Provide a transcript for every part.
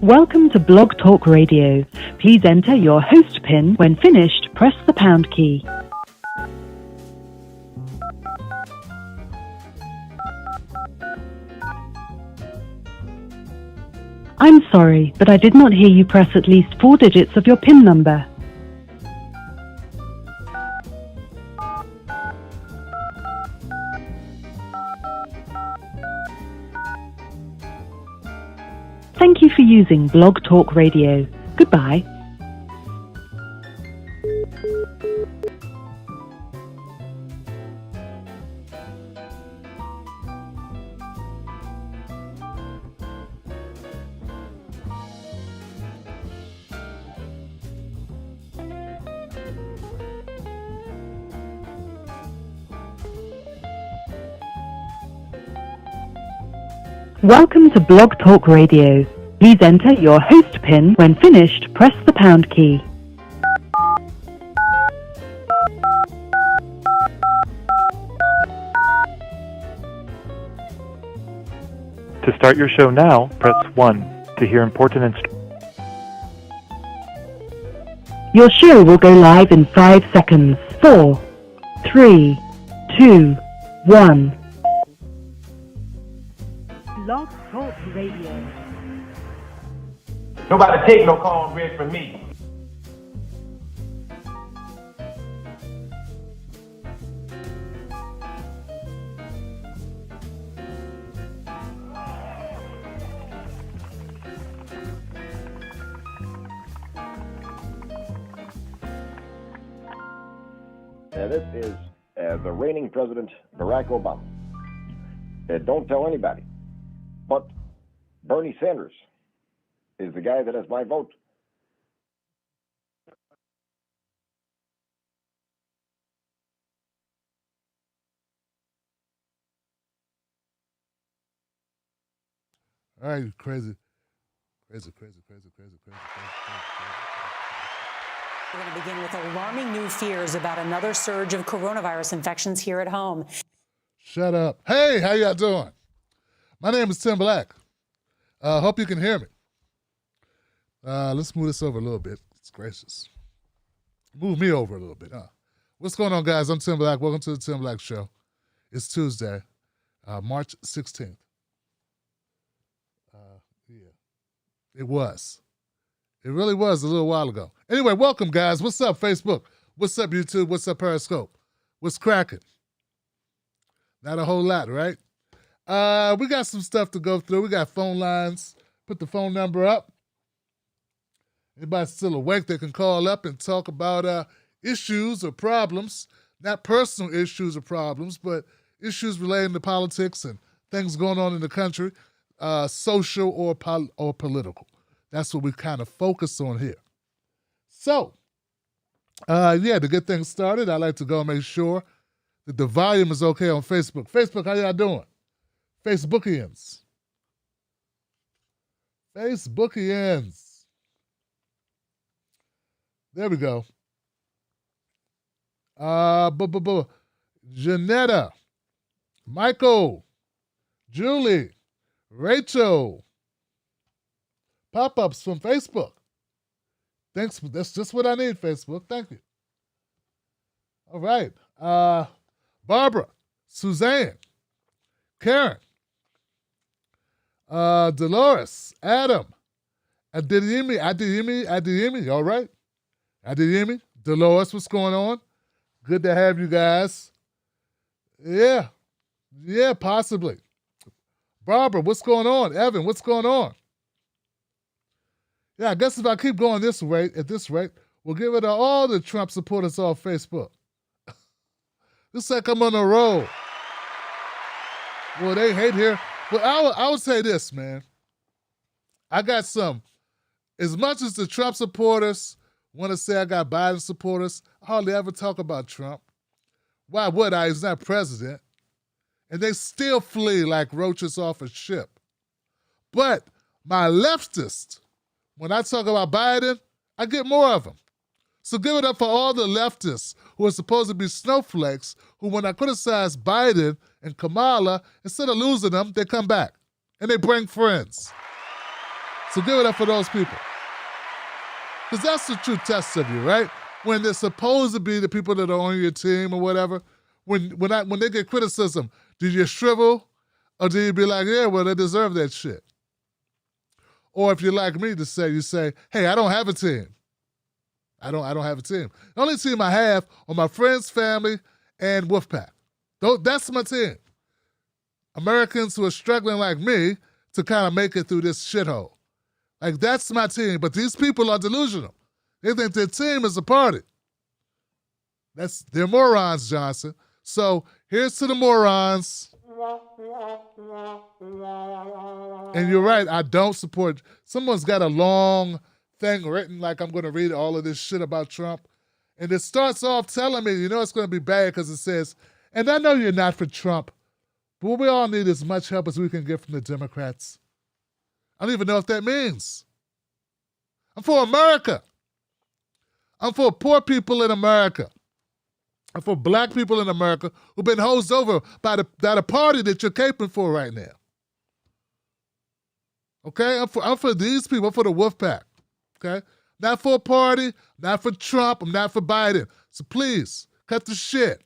Welcome to Blog Talk Radio. Please enter your host PIN. When finished, press the pound key. I'm sorry, but I did not hear you press at least 4 digits of your PIN number. Thank you for using Blog Talk Radio. Goodbye. Welcome to Blog Talk Radio. Please enter your host PIN. When finished, press the pound key. To start your show now, press 1. To hear important Your show will go live in 5 seconds. 4, 3, 2, 1. Blog Talk Radio. Nobody take no cornbread from me. This is the reigning president, Barack Obama. Don't tell anybody, but Bernie Sanders is the guy that has my vote. All right, crazy. We're going to begin with alarming new fears about another surge of coronavirus infections here at home. Shut up. Hey, how y'all doing? My name is Tim Black. Hope you can hear me. Let's move this over a little bit. It's gracious. Move me over a little bit, huh? What's going on, guys? I'm Tim Black. Welcome to the Tim Black Show. It's Tuesday, March 16th. It was. It really was a little while ago. Anyway, welcome, guys. What's up, Facebook? What's up, YouTube? What's up, Periscope? What's cracking? Not a whole lot, right? We got some stuff to go through. We got phone lines. Put the phone number up. Anybody still awake, they can call up and talk about issues or problems. Not personal issues or problems, but issues relating to politics and things going on in the country, social or political. That's what we kind of focus on here. So, to get things started, I like to go and make sure that the volume is okay on Facebook. Facebook, how y'all doing? Facebookians. There we go. Janetta, Michael, Julie, Rachel. Pop-ups from Facebook. Thanks. That's just what I need, Facebook. Thank you. All right. Barbara, Suzanne, Karen, Dolores, Adam, Adeyemi, all right? Adeyemi, Dolores, what's going on? Good to have you guys. Yeah, possibly. Barbara, what's going on? Evan, what's going on? Yeah, I guess if I keep going at this rate, we'll give it to all the Trump supporters off Facebook. Looks like I'm on a roll. Well, they hate here. But I would say this, man. I got some. As much as the Trump supporters want to say I got Biden supporters, I hardly ever talk about Trump. Why would I? He's not president. And they still flee like roaches off a ship. But my leftists, when I talk about Biden, I get more of them. So give it up for all the leftists who are supposed to be snowflakes, who when I criticize Biden and Kamala, instead of losing them, they come back and they bring friends. So give it up for those people. Because that's the true test of you, right? When they're supposed to be the people that are on your team or whatever, when they get criticism, do you shrivel or do you be like, yeah, well, they deserve that shit? Or if you're like me, you say, hey, I don't have a team. I don't have a team. The only team I have are my friends, family, and Wolfpack. That's my team. Americans who are struggling like me to kind of make it through this shithole. Like, that's my team. But these people are delusional. They think their team is a party. They're morons, Johnson. So here's to the morons. And you're right, I don't support. Someone's got a long thing written like I'm going to read all of this shit about Trump. And it starts off telling me, it's going to be bad because it says, and I know you're not for Trump, but what we all need as much help as we can get from the Democrats. I don't even know what that means. I'm for America. I'm for poor people in America. I'm for black people in America who've been hosed over by the party that you're caping for right now. Okay? I'm for these people. I'm for the Wolfpack. Okay? Not for a party, not for Trump, I'm not for Biden. So please, cut the shit.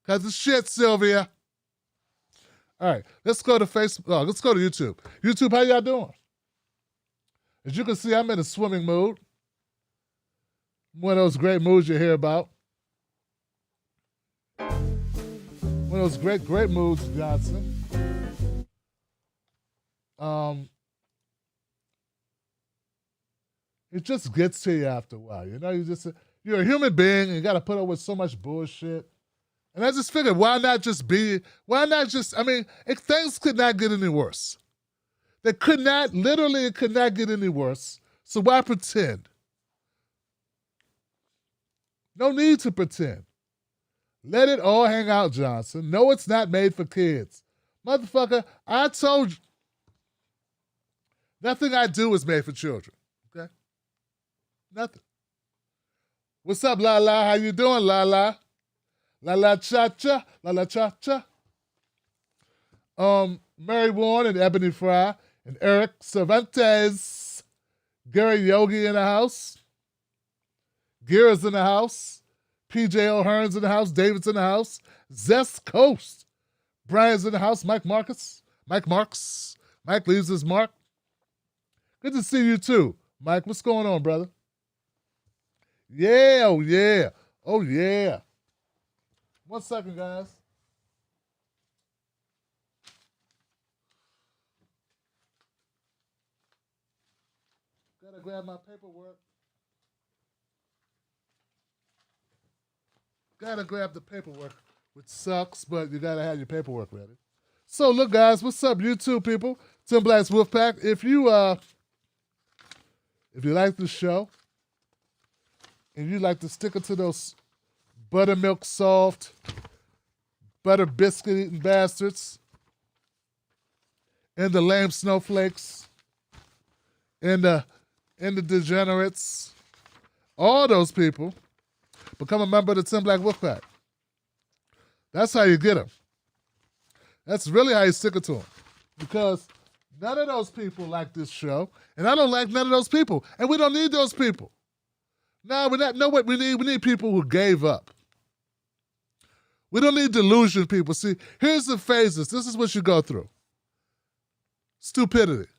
Cut the shit, Sylvia. All right, let's go to Facebook. Oh, let's go to YouTube. YouTube, how y'all doing? As you can see, I'm in a swimming mood. One of those great moods you hear about. One of those great moods, Johnson. It just gets to you after a while. You're a human being and you got to put up with so much bullshit. And I just figured, things could not get any worse. It could not get any worse. So why pretend? No need to pretend. Let it all hang out, Johnson. No, it's not made for kids. Motherfucker, I told you. Nothing I do is made for children, okay? Nothing. What's up, La-La? How you doing, La-La? La-La cha-cha, La-La cha-cha. Mary Warren and Ebony Fry and Eric Cervantes. Gary Yogi in the house. Gira's in the house. PJ O'Hearn's in the house. David's in the house. Zest Coast. Brian's in the house. Mike Marks. Mike leaves his mark. Good to see you too. Mike, what's going on, brother? Yeah, oh yeah. Oh yeah. 1 second, guys. Gotta grab my paperwork. Gotta grab the paperwork, which sucks, but you gotta have your paperwork ready. So look, guys, what's up, YouTube people? Tim Black's Wolfpack. If you like the show and you like to stick it to those buttermilk soft, butter biscuit eating bastards, and the lame snowflakes, and the degenerates, all those people, become a member of the Tim Black Wolfpack. That's how you get them. That's really how you stick it to them. Because none of those people like this show, and I don't like none of those people, and we don't need those people. No, we know what we need. We need people who gave up. We don't need delusion people. See, here's the phases. This is what you go through. Stupidity.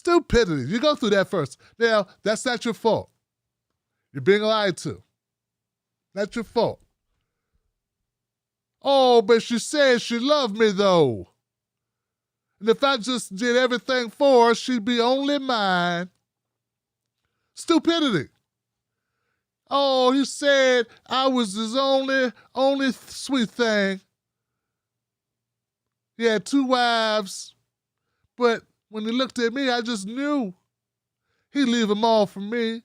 You go through that first. Now, that's not your fault. You're being lied to. Not your fault. Oh, but she said she loved me, though. And if I just did everything for her, she'd be only mine. Stupidity. Oh, he said I was his only sweet thing. He had 2 wives, but when he looked at me, I just knew he'd leave them all for me.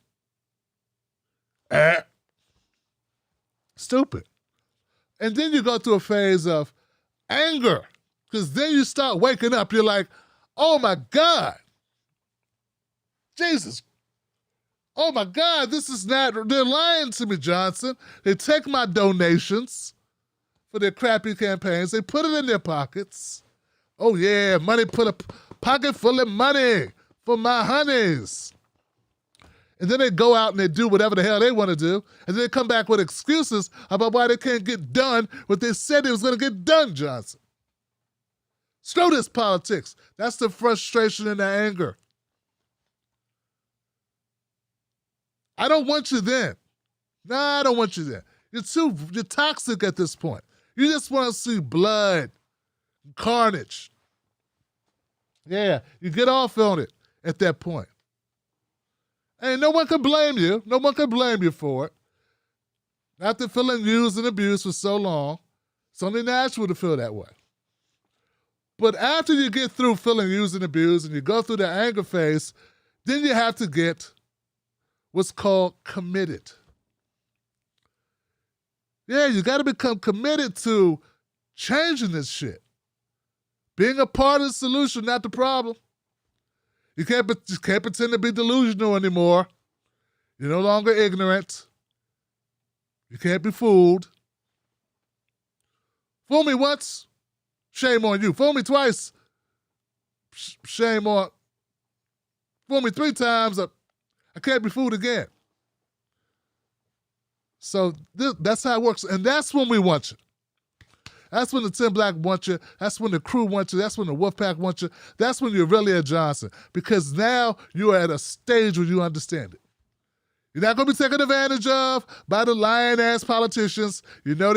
Stupid. And then you go through a phase of anger, because then you start waking up. You're like, oh my God. Jesus. Oh my God, this is not, they're lying to me, Johnson. They take my donations for their crappy campaigns. They put it in their pockets. Oh yeah, money put pocket full of money for my honeys. And then they go out and they do whatever the hell they want to do, and then they come back with excuses about why they can't get done what they said they was going to get done, Johnson. Screw this politics. That's the frustration and the anger. I don't want you then. Nah, I don't want you there. You're toxic at this point. You just want to see blood, carnage. Yeah, you get off on it at that point. And no one can blame you. No one can blame you for it. After feeling used and abused for so long, it's only natural to feel that way. But after you get through feeling used and abused and you go through the anger phase, then you have to get what's called committed. Yeah, you got to become committed to changing this shit. Being a part of the solution, not the problem. You can't pretend to be delusional anymore. You're no longer ignorant. You can't be fooled. Fool me once, shame on you. Fool me twice, shame on. Fool me 3 times, I can't be fooled again. So that's how it works. And that's when we want you. That's when the 10 Black want you. That's when the crew wants you. That's when the Wolfpack wants you. That's when you're really a Johnson. Because now you're at a stage where you understand it. You're not going to be taken advantage of by the lying-ass politicians. You know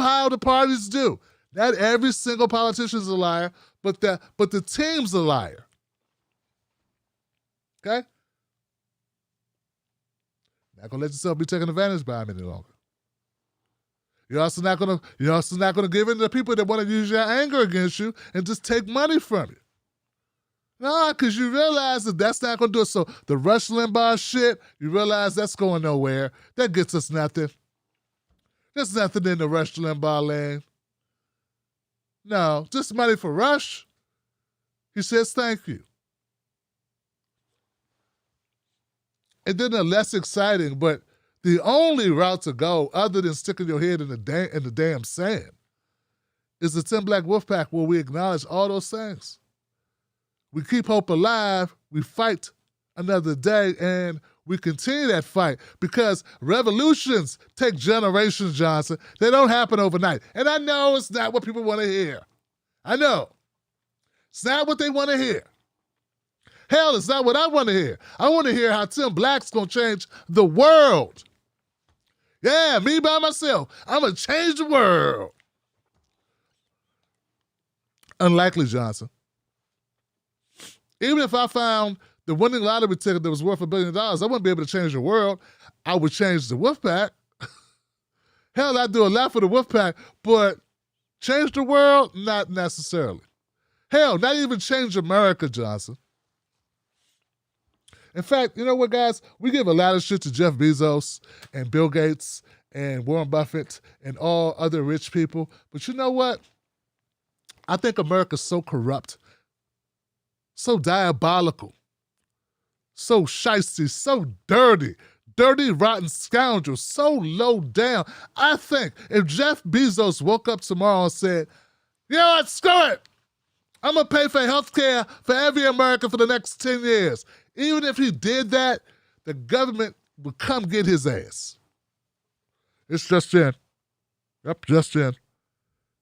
how the parties do. Not every single politician's a liar, but the team's a liar. Okay? Not gonna let yourself be taken advantage by them any longer. You're also not gonna give in to people that want to use your anger against you and just take money from you. No, because you realize that that's not gonna do it. So the Rush Limbaugh shit, you realize that's going nowhere. That gets us nothing. There's nothing in the Rush Limbaugh lane. No, just money for Rush. He says thank you. And then the less exciting, but the only route to go, other than sticking your head in the damn sand, is the 10 Black Wolfpack, where we acknowledge all those things. We keep hope alive, we fight another day, and we continue that fight, because revolutions take generations, Johnson. They don't happen overnight. And I know it's not what people want to hear. I know. It's not what they want to hear. Hell, it's not what I want to hear. I want to hear how 10 Black's going to change the world. Yeah, me by myself. I'm going to change the world. Unlikely, Johnson. Even if I found the winning lottery ticket that was worth $1 billion, I wouldn't be able to change the world. I would change the Wolfpack. Hell, I'd do a lot for the Wolfpack, but change the world? Not necessarily. Hell, not even change America, Johnson. In fact, you know what, guys? We give a lot of shit to Jeff Bezos and Bill Gates and Warren Buffett and all other rich people. But you know what? I think America's so corrupt, so diabolical, so shysty, so dirty, rotten scoundrel, so low down. I think if Jeff Bezos woke up tomorrow and said, you know what, screw it. I'm going to pay for health care for every American for the next 10 years. Even if he did that, the government would come get his ass. It's just in. Yep, just in.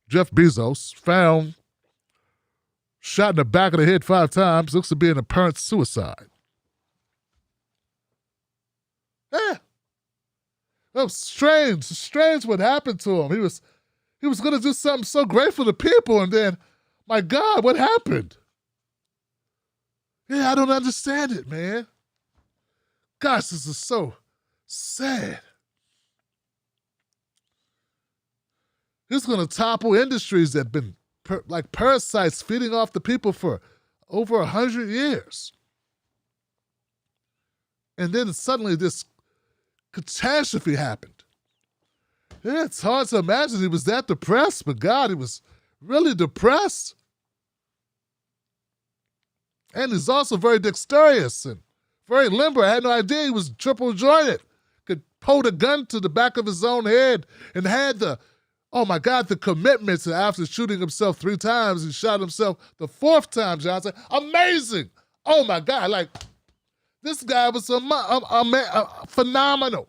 Jeff Bezos found shot in the back of the head 5 times. Looks to be an apparent suicide. Yeah. That was strange. Strange what happened to him. He was going to do something so great for the people, and then, my God, what happened? Yeah, I don't understand it, man. Gosh, this is so sad. This is going to topple industries that have been like parasites feeding off the people for over 100 years. And then suddenly this catastrophe happened. Yeah, it's hard to imagine he was that depressed, but God, he was really depressed. And he's also very dexterous and very limber. I had no idea he was triple jointed. Could hold a gun to the back of his own head and had the Oh my God, the commitment to after shooting himself 3 times, he shot himself the 4th time, Johnson. Amazing. Oh my God, like, this guy was phenomenal.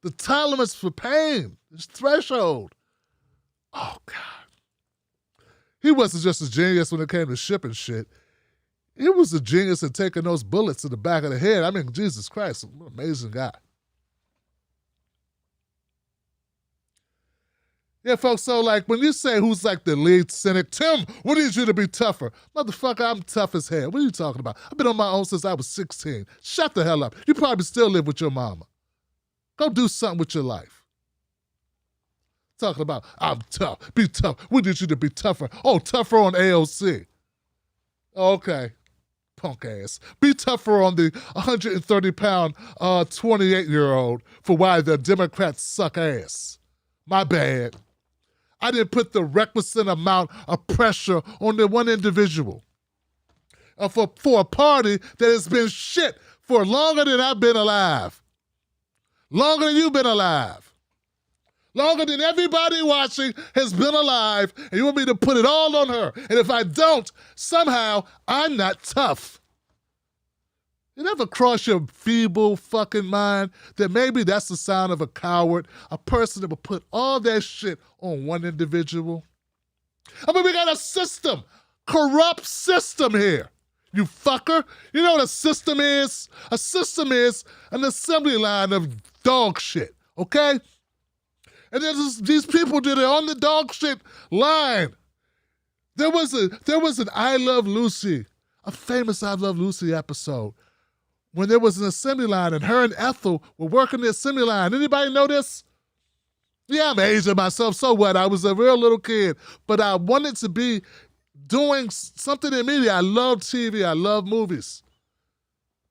The tolerance for pain, his threshold. Oh God. He wasn't just a genius when it came to shipping shit. He was a genius at taking those bullets to the back of the head. I mean, Jesus Christ, what an amazing guy. Yeah, folks, so like when you say who's like the lead cynic, Tim, we need you to be tougher. Motherfucker, I'm tough as hell. What are you talking about? I've been on my own since I was 16. Shut the hell up. You probably still live with your mama. Go do something with your life. Talking about, I'm tough, be tough. We need you to be tougher. Oh, tougher on AOC. Okay, punk ass. Be tougher on the 130-pound 28-year-old for why the Democrats suck ass. My bad. I didn't put the requisite amount of pressure on the one individual. For a party that has been shit for longer than I've been alive. Longer than you've been alive. Longer than everybody watching has been alive, and you want me to put it all on her. And if I don't, somehow I'm not tough. It never crossed your feeble fucking mind that maybe that's the sign of a coward, a person that will put all that shit on one individual? I mean, we got a system, corrupt system here, you fucker. You know what a system is? A system is an assembly line of dog shit, okay? And these people did it on the dog shit line. There was an I Love Lucy, a famous I Love Lucy episode, when there was an assembly line and her and Ethel were working the assembly line. Anybody know this? Yeah, I'm aging myself, so what? I was a real little kid, but I wanted to be doing something in media. I love TV, I love movies.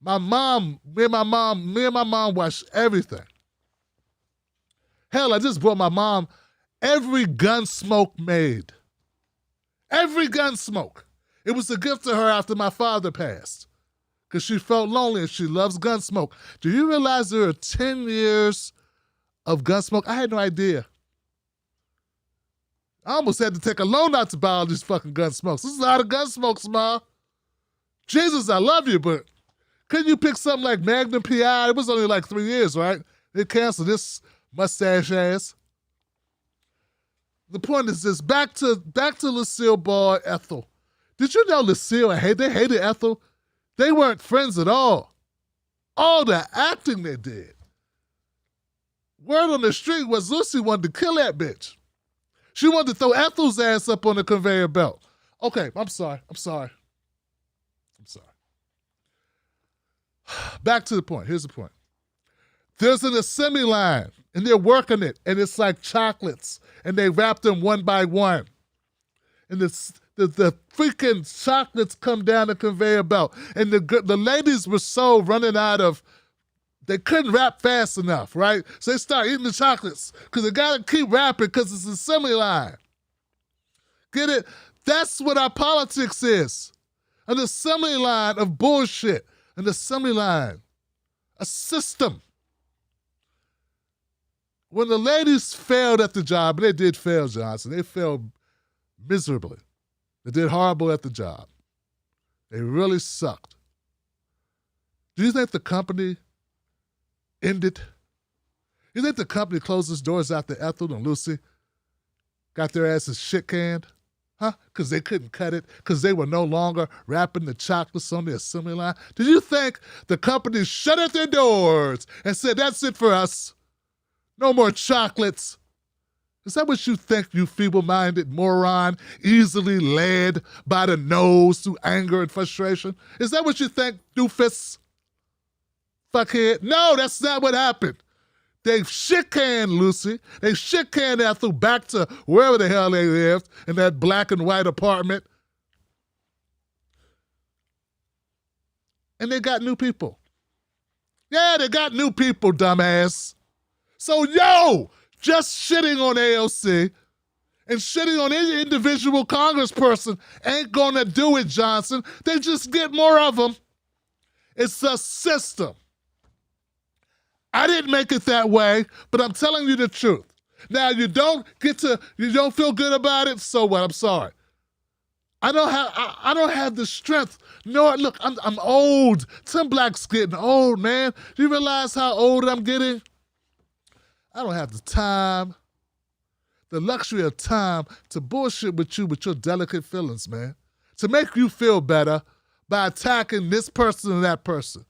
Me and my mom watched everything. Hell, I just brought my mom every Gunsmoke made. Every Gunsmoke. It was a gift to her after my father passed, because she felt lonely and she loves Gunsmoke. Do you realize there are 10 years of Gunsmoke? I had no idea. I almost had to take a loan out to buy all these fucking Gunsmokes. This is a lot of Gunsmokes, Ma. Jesus, I love you, but couldn't you pick something like Magnum P.I.? It was only like 3 years, right? They canceled this mustache ass. The point is this, back to Lucille Ball and Ethel. Did you know Lucille, they hated Ethel? They weren't friends at all. All the acting they did. Word on the street was Lucy wanted to kill that bitch. She wanted to throw Ethel's ass up on the conveyor belt. Okay, I'm sorry. Back to the point. Here's the point. There's an assembly line, and they're working it, and it's like chocolates, and they wrap them one by one. And the freaking chocolates come down the conveyor belt, and the ladies were so running out of, they couldn't wrap fast enough, right? So they start eating the chocolates, because they got to keep wrapping because it's an assembly line. Get it? That's what our politics is. An assembly line of bullshit. An assembly line. A system. When the ladies failed at the job, and they did fail, Johnson, they failed miserably. They did horrible at the job. They really sucked. Do you think the company ended? You think the company closed its doors after Ethel and Lucy got their asses shit canned? Huh? Because they couldn't cut it? Because they were no longer wrapping the chocolates on the assembly line? Did you think the company shut at their doors and said, that's it for us? No more chocolates. Is that what you think, you feeble-minded moron, easily led by the nose through anger and frustration? Is that what you think, doofus? Fuckhead? No, that's not what happened. They shit-canned Lucy. They shit-canned Ethel back to wherever the hell they lived, in that black and white apartment. And they got new people. Yeah, they got new people, dumbass. So, just shitting on AOC and shitting on any individual congressperson ain't gonna do it, Johnson. They just get more of them. It's a system. I didn't make it that way, but I'm telling you the truth. Now you don't feel good about it, so what? I'm sorry. I don't have the strength. No, look, I'm old. Tim Black's getting old, man. Do you realize how old I'm getting? I don't have the time, the luxury of time to bullshit with you with your delicate feelings, man. To make you feel better by attacking this person and that person.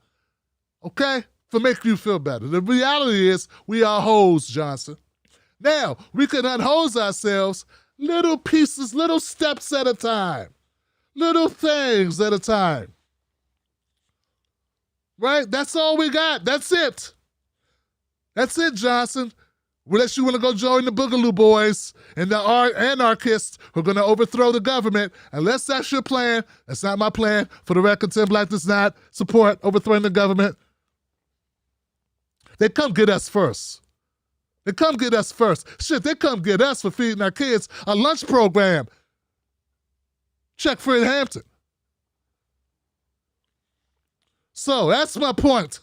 Okay? For make you feel better. The reality is we are hoes, Johnson. Now, we can unhose ourselves little pieces, little steps at a time. Little things at a time. Right? That's all we got. That's it. That's it, Johnson. Unless you want to go join the Boogaloo Boys and the anarchists who are going to overthrow the government. Unless that's your plan, that's not my plan. For the record, Tim Black does not support overthrowing the government. They come get us first. They come get us first. Shit, they come get us for feeding our kids a lunch program. Check Fred Hampton. So that's my point.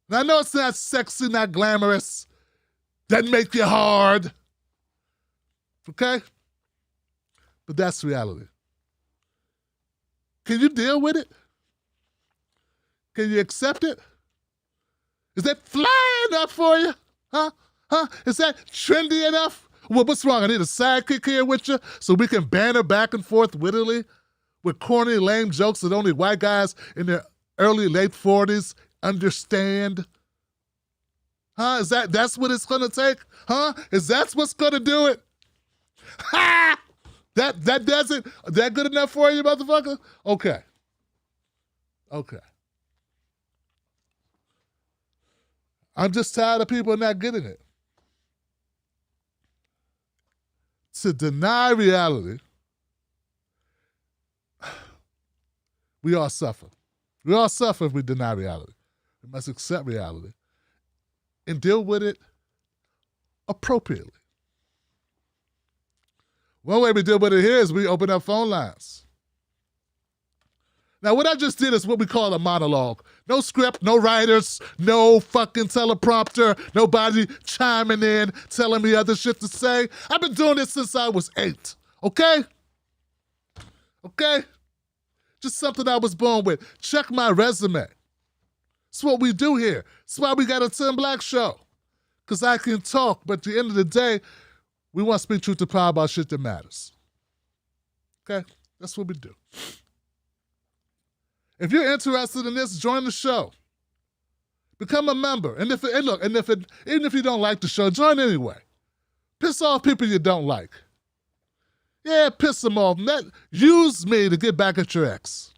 Now, I know it's not sexy, not glamorous. Doesn't make you hard. Okay? But that's reality. Can you deal with it? Can you accept it? Is that fly enough for you? Huh? Is that trendy enough? Well, what's wrong? I need a sidekick here with you so we can banter back and forth wittily with corny, lame jokes that only white guys in their early, late 40s understand. Huh? That's what it's gonna take? Huh? Is that what's gonna do it? Ha! That does it? That good enough for you, motherfucker? Okay. I'm just tired of people not getting it. To deny reality, we all suffer. We all suffer if we deny reality. We must accept reality and deal with it appropriately. One way we deal with it here is we open up phone lines. Now, what I just did is what we call a monologue. No script, no writers, no fucking teleprompter, nobody chiming in, telling me other shit to say. I've been doing this since I was 8, okay? Okay? Just something I was born with. Check my resume. That's what we do here. That's why we got a Tim Black show. Because I can talk, but at the end of the day, we want to speak truth to power about shit that matters. Okay? That's what we do. If you're interested in this, join the show. Become a member. And even if you don't like the show, join anyway. Piss off people you don't like. Yeah, piss them off. Use me to get back at your ex.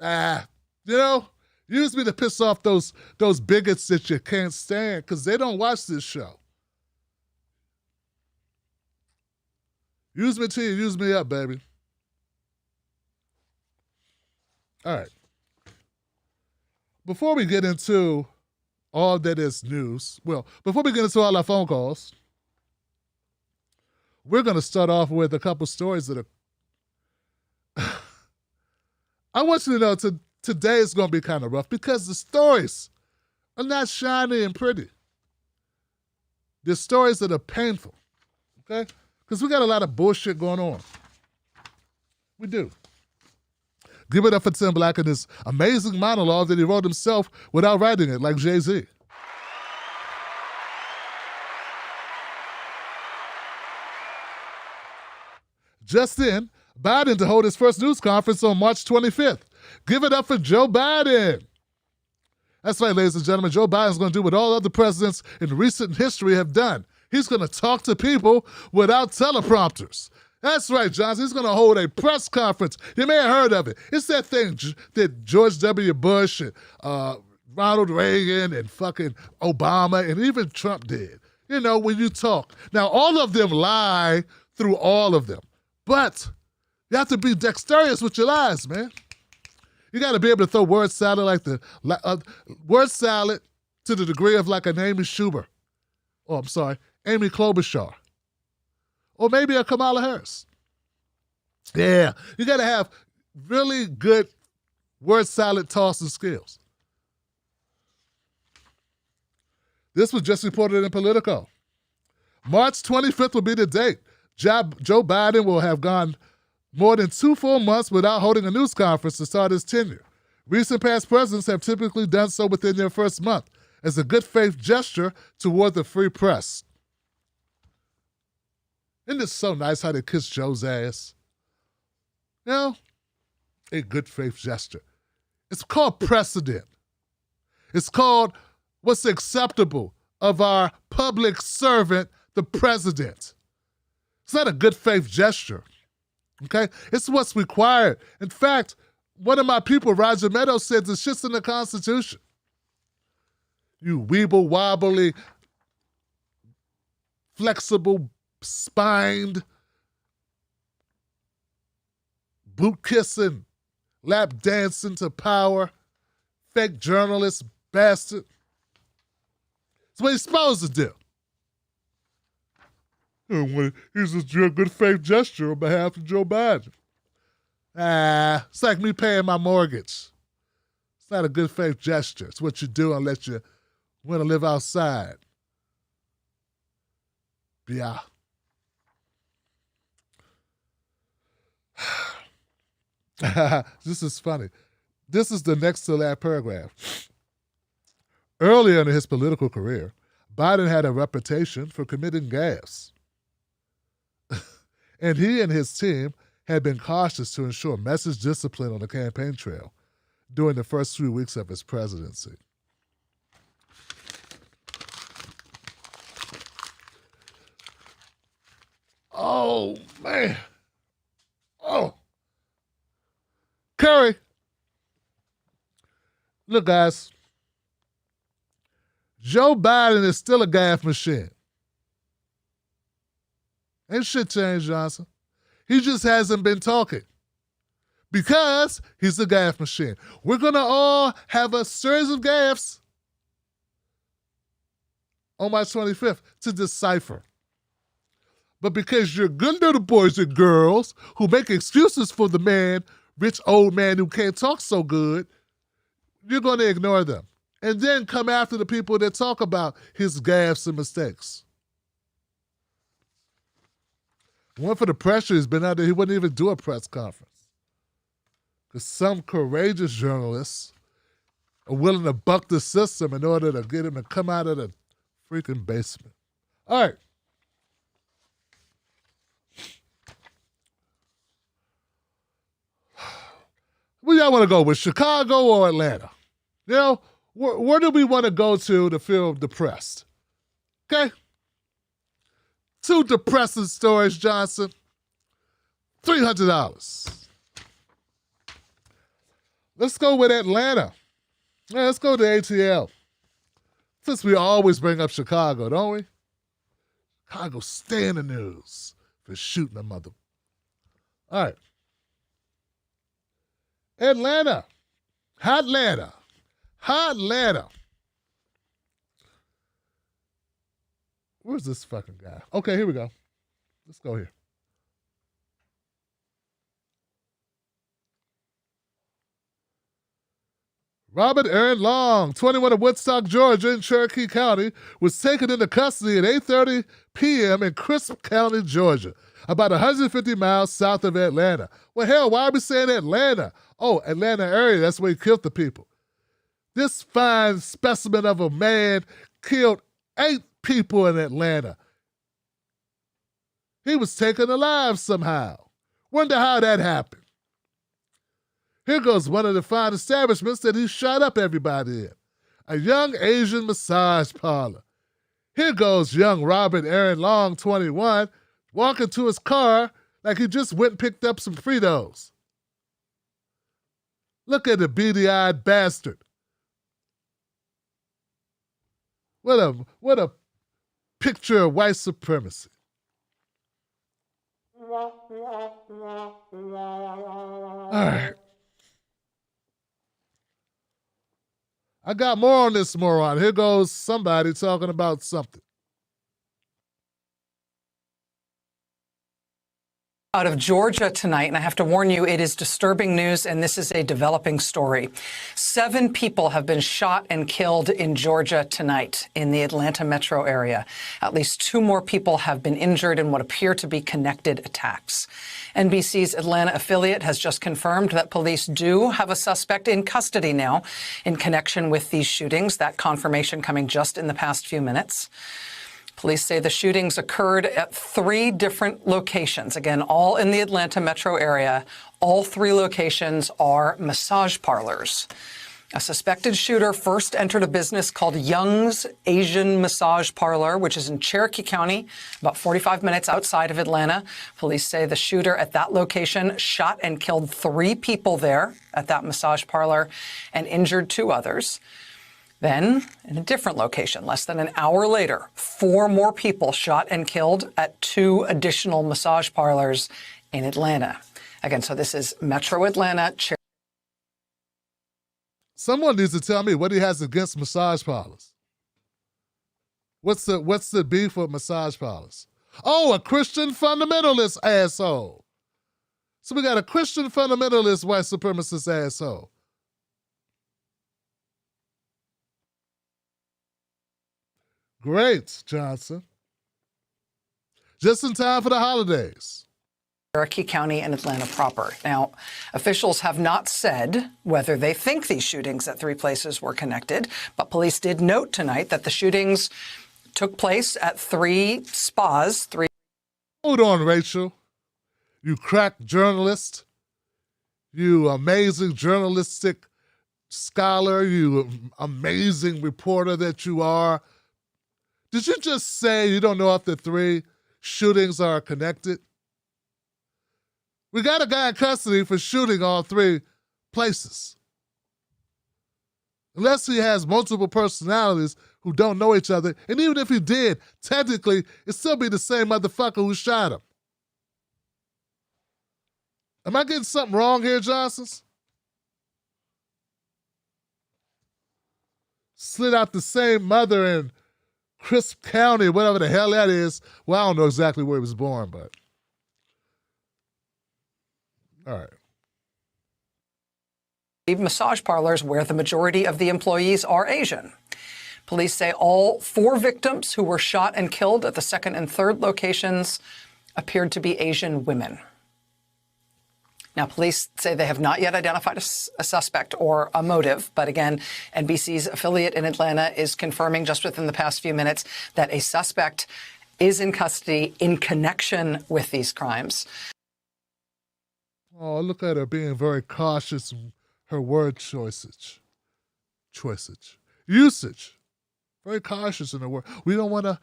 Use me to piss off those bigots that you can't stand because they don't watch this show. Use me till you use me up, baby. All right. Before we get into all that is news, before we get into all our phone calls, we're going to start off with a couple stories that are... I want you to know today is going to be kind of rough because the stories are not shiny and pretty. They're stories that are painful, okay? Because we got a lot of bullshit going on. We do. Give it up for Tim Black and his amazing monologue that he wrote himself without writing it, like Jay-Z. Just in, Biden to hold his first news conference on March 25th. Give it up for Joe Biden. That's right, ladies and gentlemen. Joe Biden's going to do what all other presidents in recent history have done. He's going to talk to people without teleprompters. That's right, Johnson. He's going to hold a press conference. You may have heard of it. It's that thing that George W. Bush and Ronald Reagan and fucking Obama and even Trump did. You know, when you talk. Now, all of them lie through all of them. But you have to be dexterous with your lies, man. You got to be able to throw word salad word salad to the degree of like an Amy Schumer. Oh, I'm sorry, Amy Klobuchar. Or maybe a Kamala Harris. Yeah, you got to have really good word salad tossing skills. This was just reported in Politico. March 25th will be the date. Joe Biden will have gone more than 2 full months without holding a news conference to start his tenure. Recent past presidents have typically done so within their first month as a good faith gesture toward the free press. Isn't it so nice how they kiss Joe's ass? You know, a good faith gesture. It's called precedent. It's called what's acceptable of our public servant, the president. It's not a good faith gesture, okay? It's what's required. In fact, one of my people, Roger Meadows, said the shit's in the Constitution. You weeble, wobbly, flexible, spined, boot kissing, lap dancing to power, fake journalist, bastard. That's what he's supposed to do. Here's a good faith gesture on behalf of Joe Biden. It's like me paying my mortgage. It's not a good faith gesture. It's what you do unless you want to live outside. Yeah. This is funny. This is the next to last paragraph. Earlier in his political career, Biden had a reputation for committing gaffes. And he and his team had been cautious to ensure message discipline on the campaign trail during the first few weeks of his presidency. Oh, man. Oh. Curry. Look, guys. Joe Biden is still a gaffe machine. Ain't shit changed, Johnson. He just hasn't been talking because he's a gaffe machine. We're going to all have a series of gaffes on March 25th to decipher. But because you're good little boys and girls who make excuses for the man, rich old man who can't talk so good, you're going to ignore them. And then come after the people that talk about his gaffes and mistakes. One for the pressure he's been under, he wouldn't even do a press conference. Because some courageous journalists are willing to buck the system in order to get him to come out of the freaking basement. All right. Where y'all want to go, with Chicago or Atlanta? You know, where do we want to go to feel depressed? Okay? 2 depressing stories, Johnson. $300. Let's go with Atlanta. Yeah, let's go to ATL. Since we always bring up Chicago, don't we? Chicago stay in the news for shooting a mother. All right. Atlanta. Hotlanta. Hotlanta. Where's this fucking guy? Okay, here we go. Let's go here. Robert Aaron Long, 21 of Woodstock, Georgia, in Cherokee County, was taken into custody at 8:30 p.m. in Crisp County, Georgia, about 150 miles south of Atlanta. Well, hell, why are we saying Atlanta? Oh, Atlanta area, that's where he killed the people. This fine specimen of a man killed 8 people in Atlanta. He was taken alive somehow. Wonder how that happened. Here goes one of the fine establishments that he shot up everybody in. A young Asian massage parlor. Here goes young Robert Aaron Long, 21, walking to his car like he just went and picked up some Fritos. Look at the beady-eyed bastard. What a picture of white supremacy. All right. I got more on this moron. Here goes somebody talking about something. Out of Georgia tonight, and I have to warn you, it is disturbing news, and this is a developing story. 7 people have been shot and killed in Georgia tonight in the Atlanta metro area. At least 2 more people have been injured in what appear to be connected attacks. NBC's Atlanta affiliate has just confirmed that police do have a suspect in custody now in connection with these shootings. That confirmation coming just in the past few minutes. Police say the shootings occurred at 3 different locations, again, all in the Atlanta metro area. All 3 locations are massage parlors. A suspected shooter first entered a business called Young's Asian Massage Parlor, which is in Cherokee County, about 45 minutes outside of Atlanta. Police say the shooter at that location shot and killed 3 people there at that massage parlor and injured 2 others. Then, in a different location, less than an hour later, 4 more people shot and killed at 2 additional massage parlors in Atlanta. Again, so this is Metro Atlanta. Someone needs to tell me what he has against massage parlors. What's the beef with massage parlors? Oh, a Christian fundamentalist asshole. So we got a Christian fundamentalist white supremacist asshole. Great, Johnson. Just in time for the holidays. Cherokee County and Atlanta proper. Now, officials have not said whether they think these shootings at 3 places were connected, but police did note tonight that the shootings took place at 3 spas. Hold on, Rachel. You crack journalist. You amazing journalistic scholar. You amazing reporter that you are. Did you just say you don't know if the 3 shootings are connected? We got a guy in custody for shooting all 3 places. Unless he has multiple personalities who don't know each other, and even if he did, technically, it'd still be the same motherfucker who shot him. Am I getting something wrong here, Johnsons? Slid out the same mother in Crisp County, whatever the hell that is. Well, I don't know exactly where he was born, but. All right. Massage parlors where the majority of the employees are Asian. Police say all 4 victims who were shot and killed at the 2nd and 3rd locations appeared to be Asian women. Now, police say they have not yet identified a suspect or a motive. But again, NBC's affiliate in Atlanta is confirming just within the past few minutes that a suspect is in custody in connection with these crimes. Oh, look at her being very cautious in her word usage. Very cautious in her word. We don't want to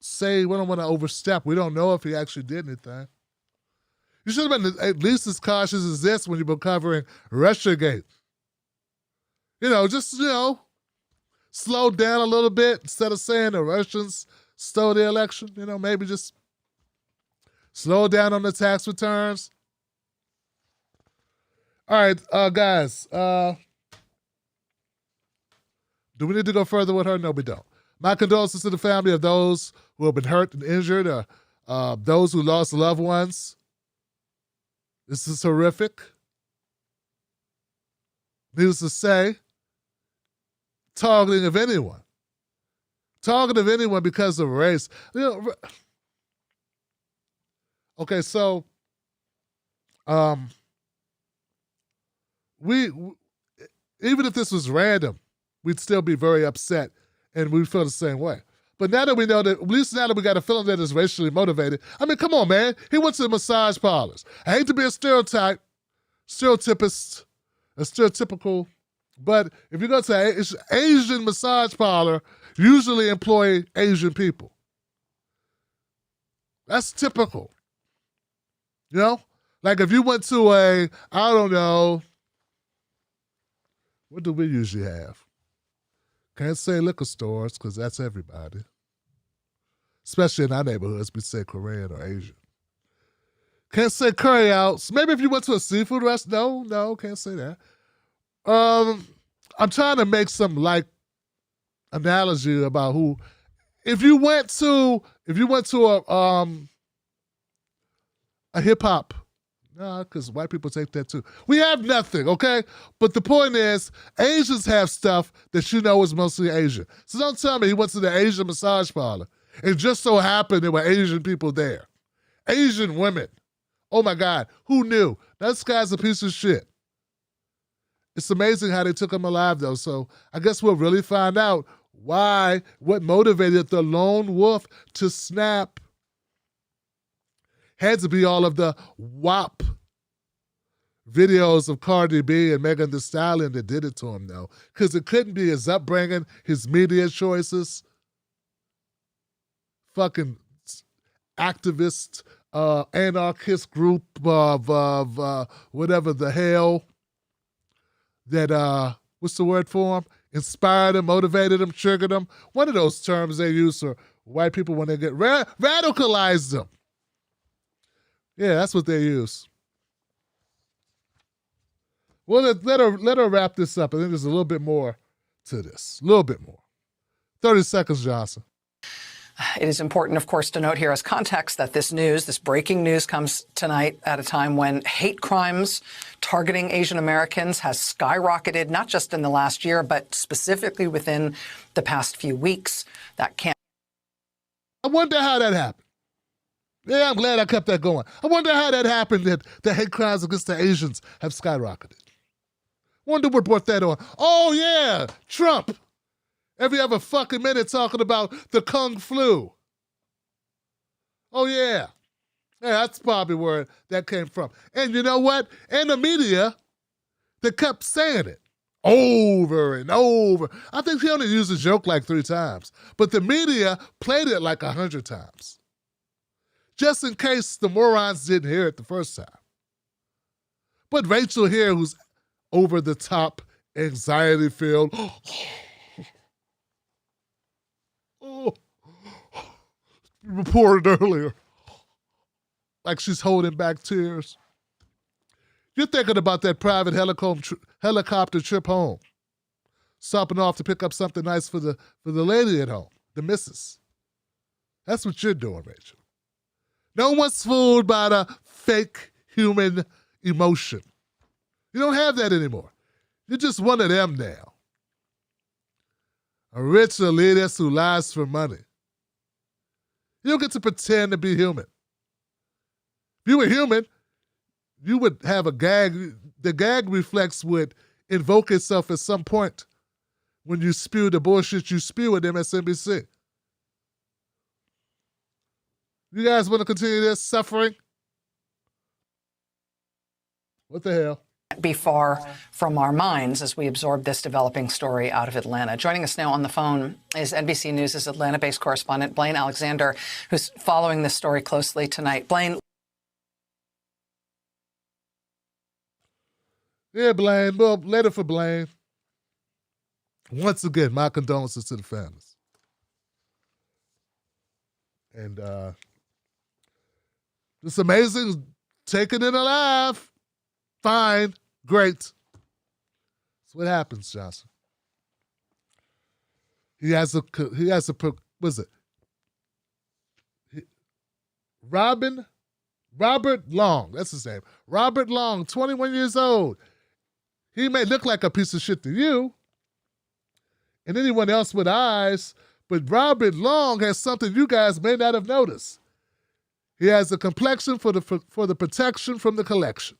overstep. We don't know if he actually did anything. You should have been at least as cautious as this when you've been covering Russiagate. Slow down a little bit instead of saying the Russians stole the election. Maybe just slow down on the tax returns. All right, guys. Do we need to go further with her? No, we don't. My condolences to the family of those who have been hurt and injured, or those who lost loved ones. This is horrific. Needless to say, targeting of anyone because of race. Okay, so we even if this was random, we'd still be very upset and we'd feel the same way. But now that we know that, at least now that we got a feeling that is racially motivated, I mean, come on, man. He went to the massage parlors. I hate to be a stereotypical, but if you go to an Asian massage parlor, usually employ Asian people. That's typical. Like if you went to I don't know, what do we usually have? Can't say liquor stores because that's everybody. Especially in our neighborhoods, we say Korean or Asian. Can't say curry outs. Maybe if you went to a seafood restaurant. No, can't say that. I'm trying to make some analogy about who. If you went to a hip hop. No, because white people take that too. We have nothing, okay? But the point is, Asians have stuff that you know is mostly Asian. So don't tell me he went to the Asian massage parlor. It just so happened there were Asian people there. Asian women. Oh my God, who knew? That guy's a piece of shit. It's amazing how they took him alive though. So I guess we'll really find out what motivated the lone wolf to snap. Had to be all of the WAP videos of Cardi B and Megan Thee Stallion that did it to him, though. Because it couldn't be his upbringing, his media choices, fucking activist, anarchist group of whatever the hell that, what's the word for him? Inspired him, motivated him, triggered him. One of those terms they use for white people when they get radicalized them. Yeah, that's what they use. Well, let her wrap this up. I think there's a little bit more to this. A little bit more. 30 seconds, Johnson. It is important, of course, to note here as context that this breaking news comes tonight at a time when hate crimes targeting Asian Americans has skyrocketed, not just in the last year, but specifically within the past few weeks. I wonder how that happened. Yeah, I'm glad I kept that going. I wonder how that happened that the hate crimes against the Asians have skyrocketed. Wonder what brought that on. Oh, yeah, Trump. Every other fucking minute talking about the Kung flu. Oh, yeah. Yeah, that's probably where that came from. And you know what? And the media, they kept saying it over and over. I think he only used a joke like 3 times. But the media played it like 100 times. Just in case the morons didn't hear it the first time. But Rachel here, who's over the top, anxiety-filled, reported earlier, like she's holding back tears. You're thinking about that private helicopter trip home, stopping off to pick up something nice for the lady at home, the missus. That's what you're doing, Rachel. No one's fooled by the fake human emotion. You don't have that anymore. You're just one of them now. A rich elitist who lies for money. You don't get to pretend to be human. If you were human, you would have a gag. The gag reflex would invoke itself at some point when you spew the bullshit you spew at MSNBC. You guys want to continue this suffering? What the hell? Be far from our minds as we absorb this developing story out of Atlanta. Joining us now on the phone is NBC News' Atlanta-based correspondent Blaine Alexander, who's following this story closely tonight. Blaine. Yeah, Blaine. Well, later for Blaine. Once again, my condolences to the families. And it's amazing, taking it alive. Fine, great. That's what happens, Johnson. He has a, what is it? Robert Long, that's his name. Robert Long, 21 years old. He may look like a piece of shit to you and anyone else with eyes, but Robert Long has something you guys may not have noticed. He has a complexion for the protection from the collection.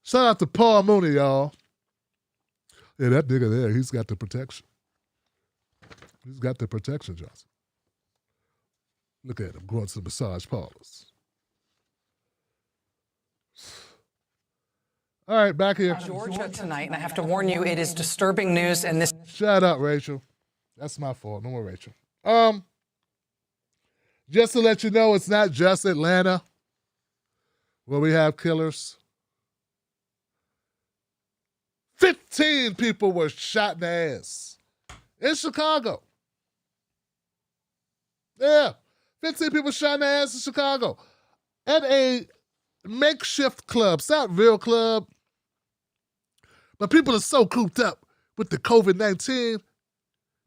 Shout out to Paul Mooney, y'all. Yeah, that nigga there, he's got the protection. He's got the protection, Johnson. Look at him going to the massage parlors. All right, back here. Georgia tonight, and I have to warn you, it is disturbing news, and this... Shut up, Rachel. That's my fault. No more Rachel. Just to let you know, it's not just Atlanta where we have killers. 15 people were shot in the ass in Chicago. Yeah, 15 people shot in the ass in Chicago at a makeshift club. It's not a real club, but people are so cooped up with the COVID-19,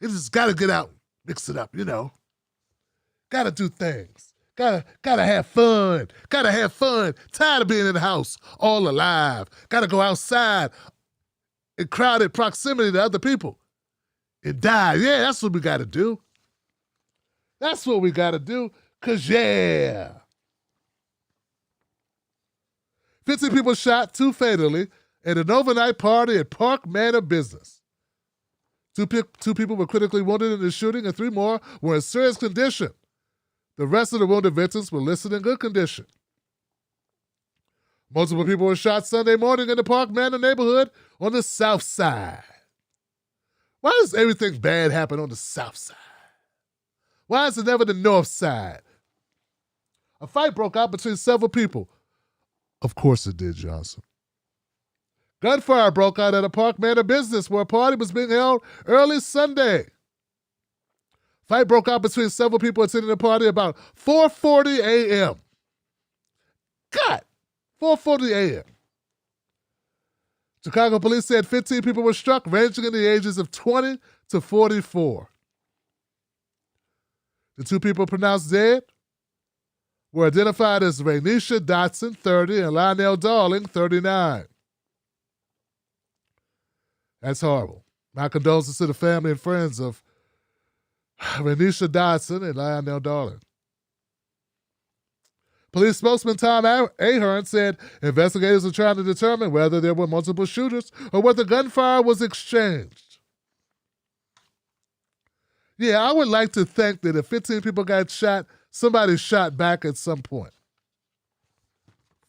they just got to get out, mix it up, you know. Got to do things. Gotta have fun. Gotta have fun. Tired of being in the house, all alive. Gotta go outside in crowded proximity to other people and die. Yeah, that's what we gotta do. That's what we gotta do. 'Cause yeah. 15 people shot, 2 fatally, at an overnight party at Park Manor Business. Two people were critically wounded in the shooting, and 3 more were in serious condition. The rest of the wounded victims were listed in good condition. Multiple people were shot Sunday morning in the Park Manor neighborhood on the south side. Why does everything bad happen on the south side? Why is it never the north side? A fight broke out between several people. Of course it did, Johnson. Gunfire broke out at a Park Manor Business where a party was being held early Sunday. Fight broke out between several people attending the party about 4:40 a.m. God, 4:40 a.m. Chicago police said 15 people were struck, ranging in the ages of 20 to 44. The 2 people pronounced dead were identified as Rainisha Dotson, 30, and Lionel Darling, 39. That's horrible. My condolences to the family and friends of Rainisha Dotson and Lionel Darling. Police spokesman Tom Ahern said investigators are trying to determine whether there were multiple shooters or whether gunfire was exchanged. Yeah, I would like to think that if 15 people got shot, somebody shot back at some point.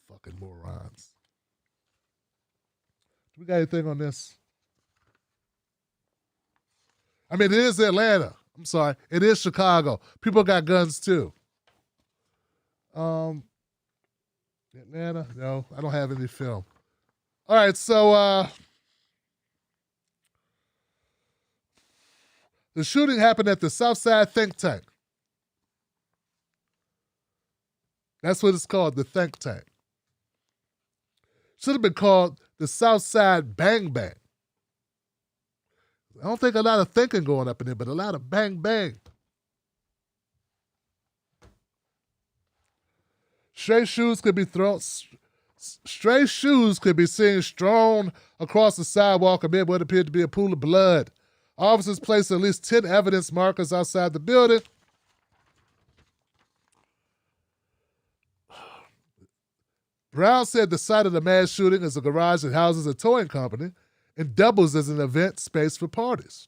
Fucking morons. Do we got anything on this? I mean, it is Atlanta. I'm sorry. It is Chicago. People got guns too. Atlanta? No, I don't have any film. All right, so the shooting happened at the Southside Think Tank. That's what it's called, the Think Tank. Should have been called the Southside Bang Bang. I don't think a lot of thinking going up in there, but a lot of bang bang. Stray shoes could be seen strewn across the sidewalk amid what appeared to be a pool of blood. Officers placed at least 10 evidence markers outside the building. Brown said the site of the mass shooting is a garage that houses a towing company and doubles as an event space for parties.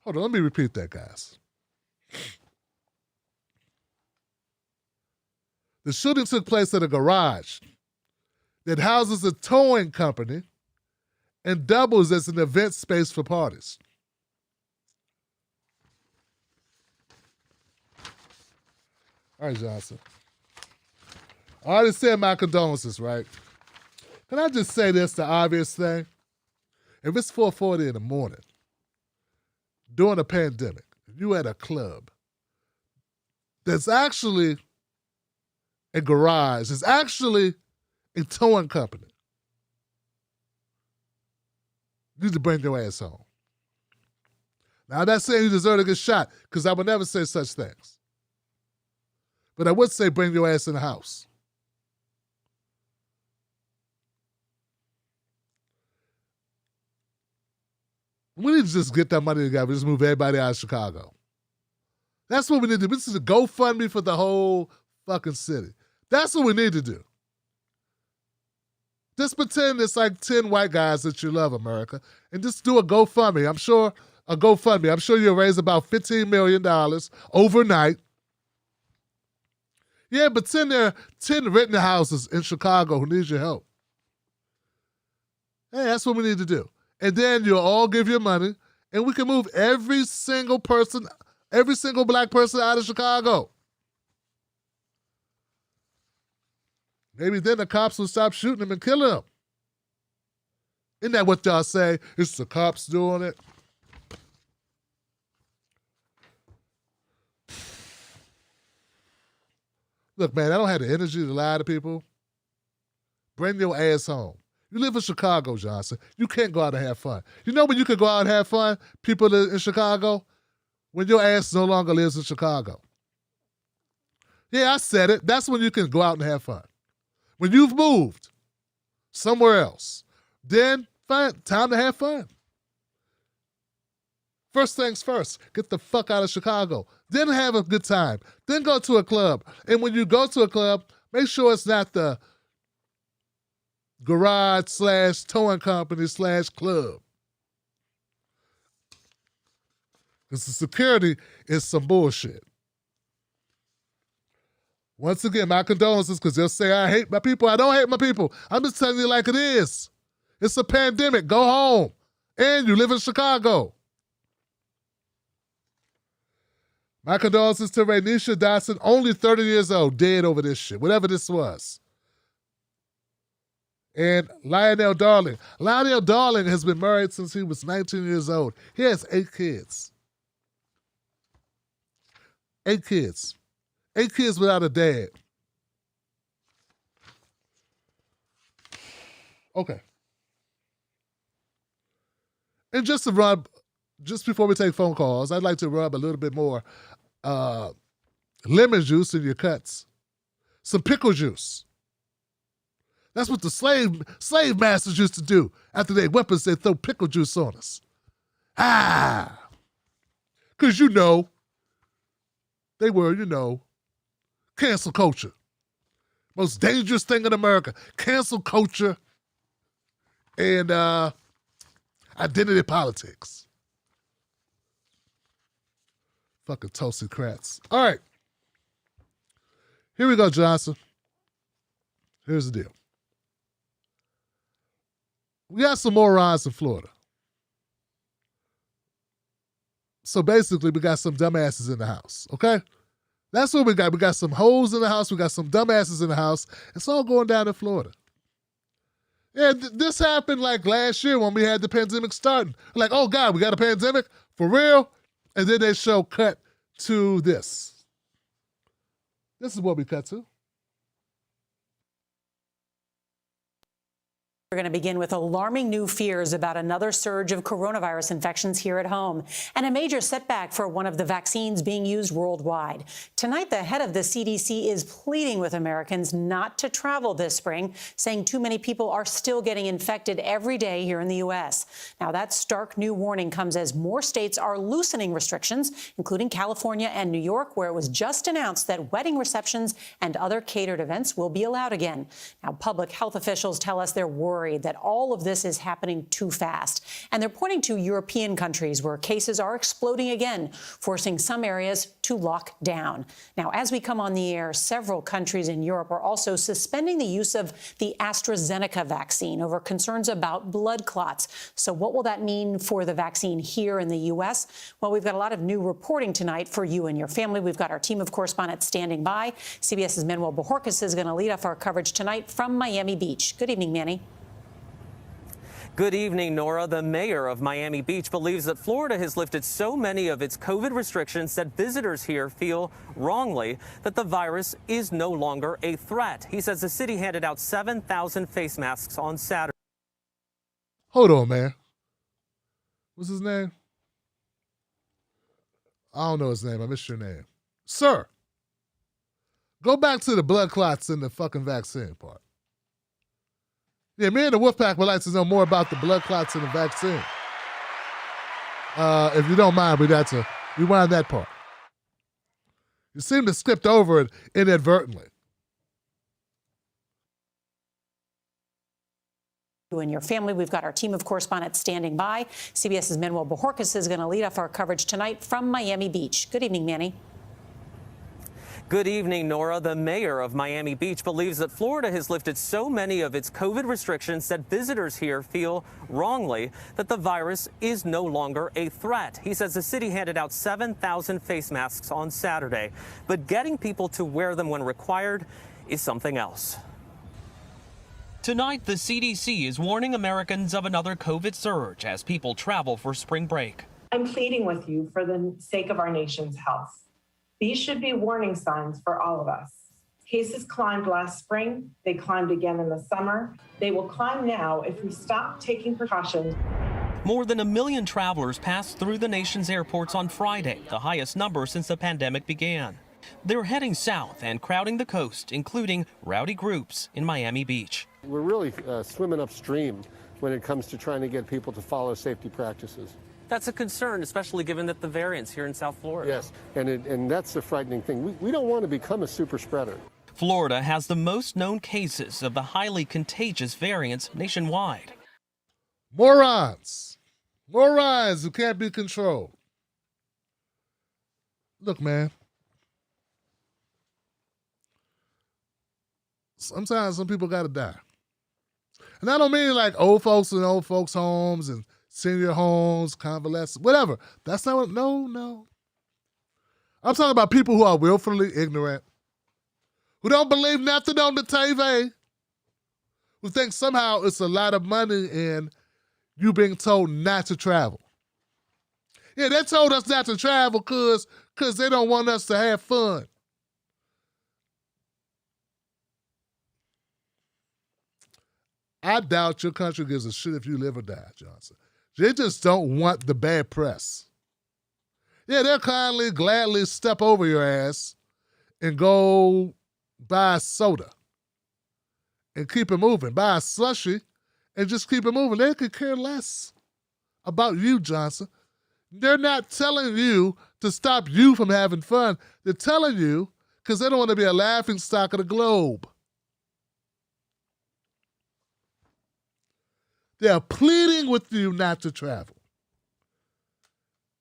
Hold on, let me repeat that, guys. The shooting took place at a garage that houses a towing company and doubles as an event space for parties. All right, Johnson. I already said my condolences, right? Can I just say this, the obvious thing? If it's 4:40 in the morning, during a pandemic, you at a club that's actually a garage, it's actually a towing company, you need to bring your ass home. Now, I'm not saying you deserve to get shot, because I would never say such things. But I would say bring your ass in the house. We need to just get that money together. Just move everybody out of Chicago. That's what we need to do. This is a GoFundMe for the whole fucking city. That's what we need to do. Just pretend it's like 10 white guys that you love, America, and just do a GoFundMe. I'm sure you'll raise about $15 million overnight. Yeah, but there are 10 renting houses in Chicago who need your help. Hey, that's what we need to do. And then you'll all give your money, and we can move every single black person out of Chicago. Maybe then the cops will stop shooting them and killing them. Isn't that what y'all say? It's the cops doing it. Look, man, I don't have the energy to lie to people. Bring your ass home. You live in Chicago, Johnson. You can't go out and have fun. You know when you could go out and have fun, people in Chicago? when your ass no longer lives in Chicago. Yeah, I said it. That's when you can go out and have fun. When you've moved somewhere else, then fine, time to have fun. First things first, get the fuck out of Chicago. Then have a good time. Then go to a club. And when you go to a club, make sure it's not the garage / towing company / club. Because the security is some bullshit. Once again, my condolences, because they'll say I hate my people. I don't hate my people. I'm just telling you like it is. It's a pandemic. Go home. And you live in Chicago. My condolences to Raynisha Dotson, only 30 years old, dead over this shit, whatever this was. And Lionel Darling. Lionel Darling has been married since he was 19 years old. He has 8 kids. 8 kids. 8 kids without a dad. Okay. And just before we take phone calls, I'd like to rub a little bit more lemon juice in your cuts. Some pickle juice. That's what the slave masters used to do. After they weapons, they'd throw pickle juice on us. Because they were, cancel culture. Most dangerous thing in America. Cancel culture and identity politics. Fucking toasted crats. All right. Here we go, Johnson. Here's the deal. We got some morons in Florida. So basically, we got some dumbasses in the house, okay? That's what we got. We got some hoes in the house. We got some dumbasses in the house. It's all going down in Florida. Yeah, this happened like last year when we had the pandemic starting. Like, oh God, we got a pandemic? For real? And then they show cut to this. This is what we cut to. We're going to begin with alarming new fears about another surge of coronavirus infections here at home and a major setback for one of the vaccines being used worldwide. Tonight, the head of the CDC is pleading with Americans not to travel this spring, saying too many people are still getting infected every day here in the U.S. Now, that stark new warning comes as more states are loosening restrictions, including California and New York, where it was just announced that wedding receptions and other catered events will be allowed again. Now, public health officials tell us they're worried that all of this is happening too fast. And they're pointing to European countries where cases are exploding again, forcing some areas to lock down. Now, as we come on the air, several countries in Europe are also suspending the use of the AstraZeneca vaccine over concerns about blood clots. So what will that mean for the vaccine here in the U.S.? Well, we've got a lot of new reporting tonight for you and your family. We've got our team of correspondents standing by. CBS's Manuel Bojorquez is going to lead off our coverage tonight from Miami Beach. Good evening, Manny. Good evening, Nora. The mayor of Miami Beach believes that Florida has lifted so many of its COVID restrictions that visitors here feel wrongly that the virus is no longer a threat. He says the city handed out 7,000 face masks on Saturday. Hold on, man. What's his name? I don't know his name. I missed your name. Sir, go back to the blood clots in the fucking vaccine part. Yeah, me and the Wolfpack would like to know more about the blood clots in the vaccine. If you don't mind, we'd have to rewind that part. You seem to skip over it inadvertently. You and your family. We've got our team of correspondents standing by. CBS's Manuel Bojorquez is going to lead off our coverage tonight from Miami Beach. Good evening, Manny. Good evening, Nora. The mayor of Miami Beach believes that Florida has lifted so many of its COVID restrictions that visitors here feel wrongly that the virus is no longer a threat. He says the city handed out 7,000 face masks on Saturday, but getting people to wear them when required is something else. Tonight, the CDC is warning Americans of another COVID surge as people travel for spring break. I'm pleading with you for the sake of our nation's health. These should be warning signs for all of us. Cases climbed last spring. They climbed again in the summer. They will climb now if we stop taking precautions. More than 1 million travelers passed through the nation's airports on Friday, the highest number since the pandemic began. They're heading south and crowding the coast, including rowdy groups in Miami Beach. We're really swimming upstream when it comes to trying to get people to follow safety practices. That's a concern, especially given that the variant's here in South Florida. Yes, and that's the frightening thing. We don't want to become a super spreader. Florida has the most known cases of the highly contagious variants nationwide. Morons. Morons who can't be controlled. Look, man. Sometimes some people gotta die. And I don't mean like old folks in old folks' homes and senior homes, convalescents, whatever. That's not what, no. I'm talking about people who are willfully ignorant, who don't believe nothing on the TV, who think somehow it's a lot of money in you being told not to travel. Yeah, they told us not to travel because they don't want us to have fun. I doubt your country gives a shit if you live or die, Johnson. They just don't want the bad press. Yeah, they'll kindly, gladly step over your ass and go buy a soda and keep it moving. Buy a slushie and just keep it moving. They could care less about you, Johnson. They're not telling you to stop you from having fun. They're telling you because they don't want to be a laughing stock of the globe. They are pleading with you not to travel.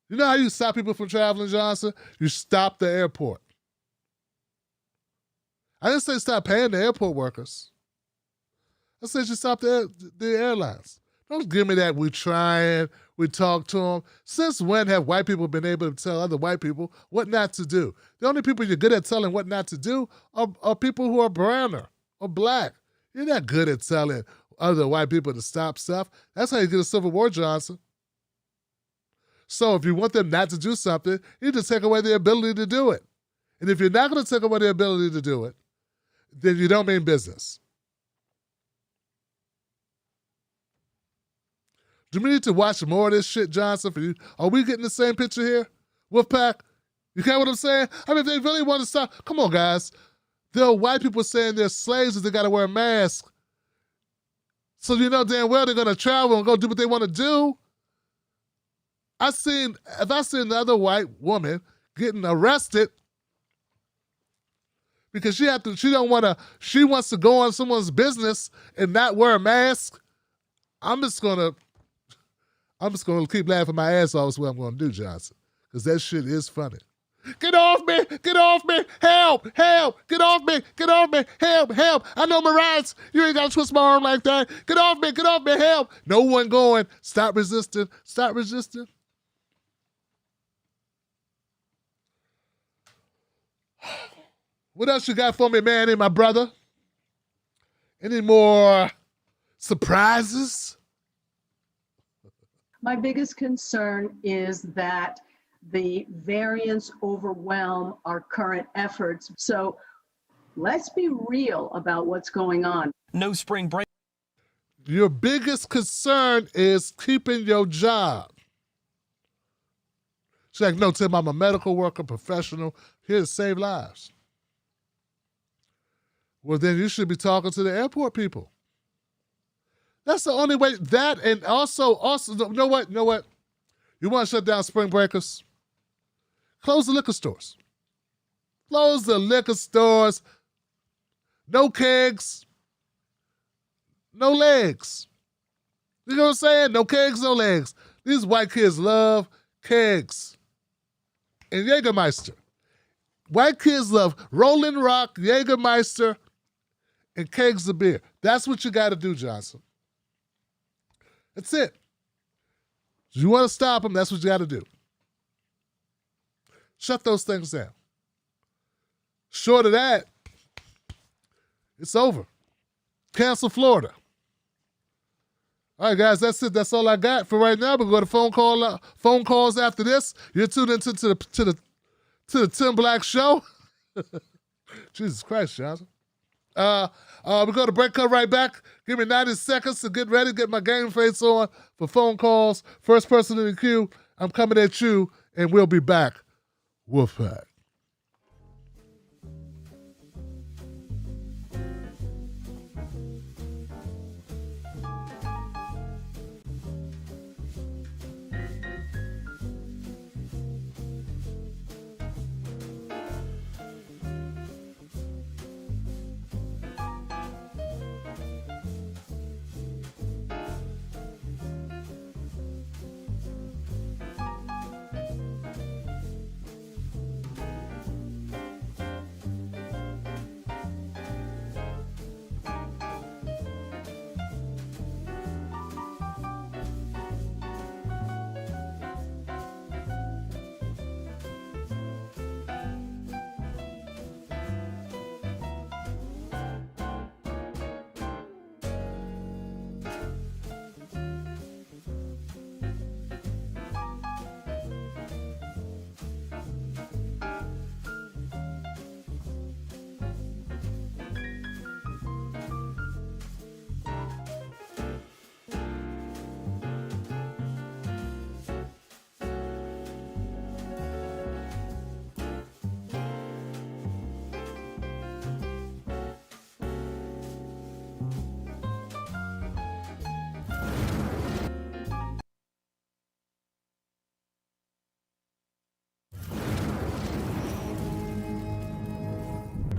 You know how you stop people from traveling, Johnson? You stop the airport. I didn't say stop paying the airport workers. I said you stop the airlines. Don't give me that we trying, we talk to them. Since when have white people been able to tell other white people what not to do? The only people you're good at telling what not to do are people who are browner or black. You're not good at telling other white people to stop stuff. That's how you get a civil war, Johnson. So if you want them not to do something, you just take away their ability to do it. And if you're not going to take away their ability to do it, then you don't mean business. Do we need to watch more of this shit, Johnson, for you? Are we getting the same picture here? Wolfpack? You get what I'm saying? I mean, if they really want to stop, come on, guys. There are white people saying they're slaves and they got to wear a mask. So you know damn well they're going to travel and go do what they want to do. If I see another white woman getting arrested because she wants to go on someone's business and not wear a mask, I'm just gonna keep laughing my ass off. Is what I'm gonna do, Johnson, because that shit is funny. Get off me! Get off me! Help! Help! Get off me! Get off me! Help! Help! I know my rights. You ain't gotta twist my arm like that. Get off me! Get off me! Help! No one going. Stop resisting. Stop resisting. What else you got for me, Manny, my brother? Any more surprises? My biggest concern is that the variants overwhelm our current efforts. So let's be real about what's going on. No spring break. Your biggest concern is keeping your job. She's like, no, Tim, I'm a medical worker, professional, here to save lives. Well, then you should be talking to the airport people. That's the only way. That and also, you know what? You want to shut down spring breakers? Close the liquor stores. Close the liquor stores. No kegs. No legs. You know what I'm saying? No kegs, no legs. These white kids love kegs and Jägermeister. White kids love Rolling Rock, Jägermeister, and kegs of beer. That's what you got to do, Johnson. That's it. If you want to stop them, that's what you got to do. Shut those things down. Short of that, it's over. Cancel Florida. All right, guys, that's it. That's all I got for right now. We'll go to phone calls after this. You're tuned into the Tim Black Show. Jesus Christ, Johnson. We're going to break, come right back. Give me 90 seconds to get ready, get my game face on for phone calls. First person in the queue, I'm coming at you, and we'll be back. Wolfpack.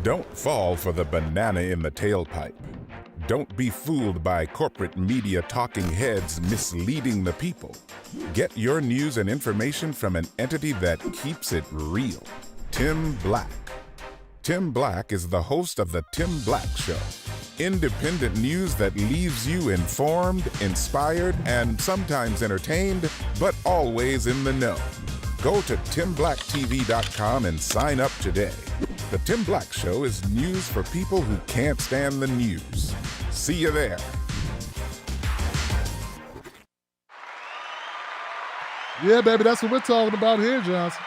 Don't fall for the banana in the tailpipe. Don't be fooled by corporate media talking heads misleading the people. Get your news and information from an entity that keeps it real. Tim Black. Tim Black is the host of The Tim Black Show. Independent news that leaves you informed, inspired, and sometimes entertained, but always in the know. Go to timblacktv.com and sign up today. The Tim Black Show is news for people who can't stand the news. See you there. Yeah, baby, that's what we're talking about here, Johnson.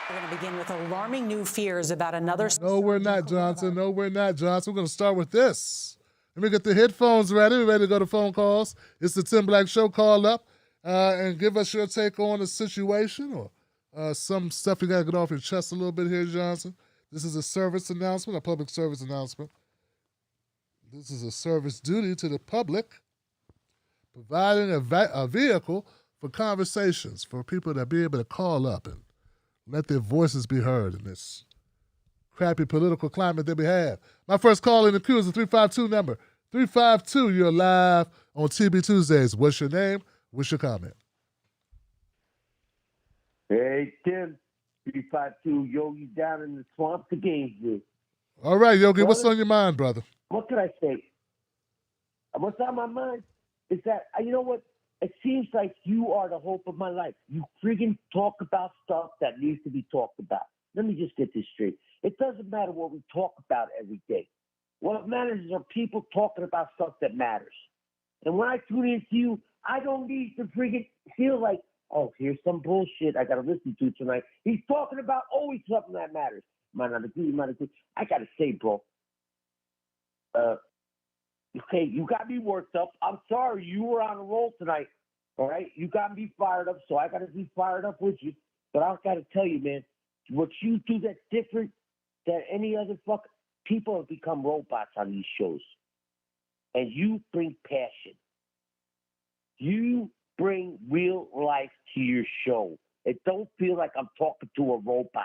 We're going to begin with alarming new fears about another... No, we're not, Johnson. No, we're not, Johnson. We're going to start with this. Let me get the headphones ready. We're ready to go to phone calls. It's the Tim Black Show. Call up and give us your take on the situation or some stuff you got to get off your chest a little bit here, Johnson. This is a service announcement, a public service announcement. This is a service duty to the public, providing a vehicle for conversations for people to be able to call up and let their voices be heard in this crappy political climate that we have. My first call in the queue is the 352 number. 352, you're live on TB Tuesdays. What's your name? What's your comment? Hey, Tim. 352, Yogi down in the swamp to Gainesville. All right, Yogi, brother, what's on your mind, brother? What can I say? What's on my mind is that, you know what? It seems like you are the hope of my life. You friggin' talk about stuff that needs to be talked about. Let me just get this straight. It doesn't matter what we talk about every day. What matters is are people talking about stuff that matters. And when I tune into you, I don't need to friggin' feel like, oh, here's some bullshit I got to listen to tonight. He's talking about always something that matters. Might not agree, might agree. I got to say, bro, okay, you got me worked up. I'm sorry, you were on a roll tonight, all right? You got me fired up, so I got to be fired up with you. But I got to tell you, man, what you do that's different than any other people have become robots on these shows. And you bring passion. You bring real life to your show. It don't feel like I'm talking to a robot.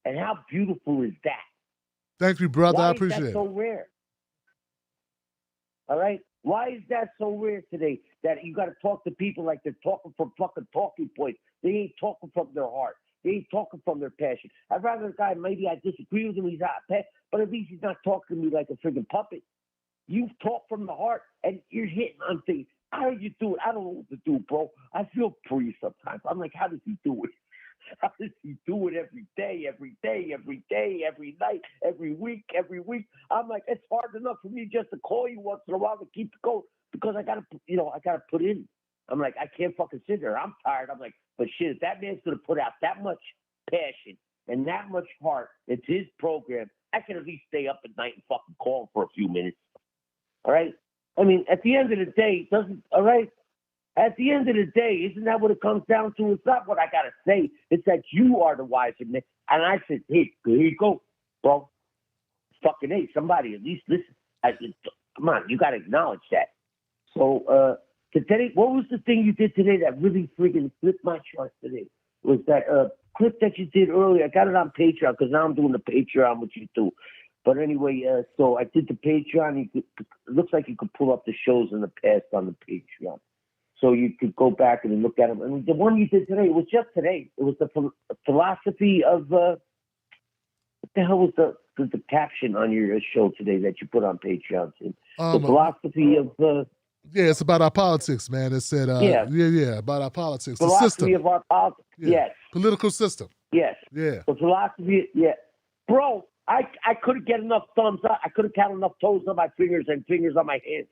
And how beautiful is that? Thank you, brother. Why I appreciate is that it. so rare? All right? Why is that so rare today that you got to talk to people like they're talking from fucking talking points? They ain't talking from their heart. They ain't talking from their passion. I'd rather a guy, maybe I disagree with him, he's not but at least he's not talking to me like a friggin' puppet. You talk from the heart and you're hitting on things. How do you do it? I don't know what to do, bro. I feel free sometimes. I'm like, how does he do it? How does he do it every day, every night, every week? I'm like, it's hard enough for me just to call you once in a while to keep the going because I gotta put in. I'm like, I can't fucking sit there. I'm tired. I'm like, but shit, if that man's gonna put out that much passion and that much heart into his program, I can at least stay up at night and fucking call him for a few minutes. All right? I mean, at the end of the day, all right? At the end of the day, isn't that what it comes down to? It's not what I got to say. It's that you are the wiser man. And I said, hey, here you go, bro. Fucking hey, somebody at least listen. Come on, you got to acknowledge that. So, today, what was the thing you did today that really freaking flipped my chart today? Was that clip that you did earlier? I got it on Patreon because now I'm doing the Patreon with you too. But anyway, so I did the Patreon. It looks like you could pull up the shows in the past on the Patreon. So you could go back and look at them. And the one you did today, it was just today. It was the philosophy of, what the hell was the caption on your show today that you put on Patreon, Tim? The philosophy of... yeah, it's about our politics, man. It said, yeah, about our politics. Philosophy the system. of our politics, yes. Political system. Yes. Yeah. The philosophy, yeah. Bro, I couldn't get enough thumbs up. I couldn't count enough toes on my fingers and fingers on my hands.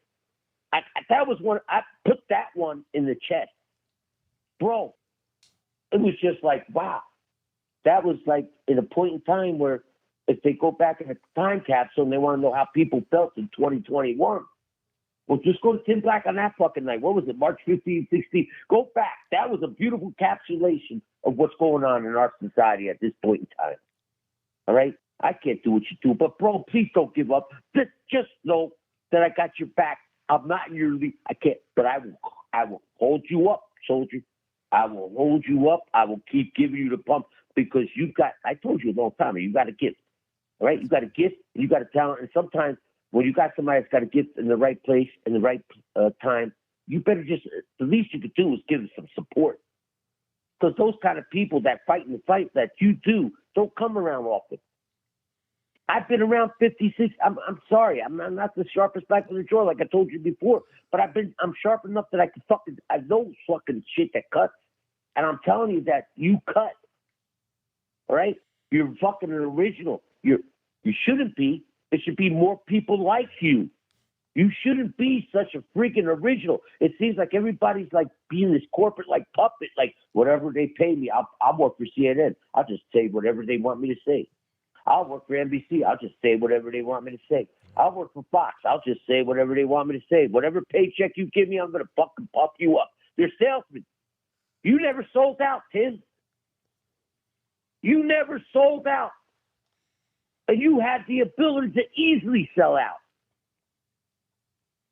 That was one, I put that one in the chest. Bro, it was just like, wow. That was like in a point in time where if they go back in a time capsule and they want to know how people felt in 2021, well, just go to Tim Black on that fucking night. What was it, March 15, 16? Go back. That was a beautiful encapsulation of what's going on in our society at this point in time. All right? I can't do what you do, but bro, please don't give up. Just know that I got your back. I'm not in your league. I can't, but I will hold you up, soldier. I will hold you up. I will keep giving you the pump because I told you a long time, you got a gift. All right? You got a gift, and you got a talent, and sometimes when you got somebody that's got a gift in the right place, in the right time, you better the least you could do is give them some support. Because those kind of people that fight in the fight that you do don't come around often. I've been around 56. I'm sorry. I'm not the sharpest back of the drawer like I told you before, but I'm sharp enough that I know fucking shit that cuts. And I'm telling you that you cut. All right? You're fucking an original. You shouldn't be. There should be more people like you. You shouldn't be such a freaking original. It seems like everybody's like being this corporate like puppet, like whatever they pay me. I'll work for CNN. I'll just say whatever they want me to say. I'll work for NBC. I'll just say whatever they want me to say. I'll work for Fox. I'll just say whatever they want me to say. Whatever paycheck you give me, I'm going to fucking puff you up. They're salesmen. You never sold out, Tim. You never sold out. And you had the ability to easily sell out.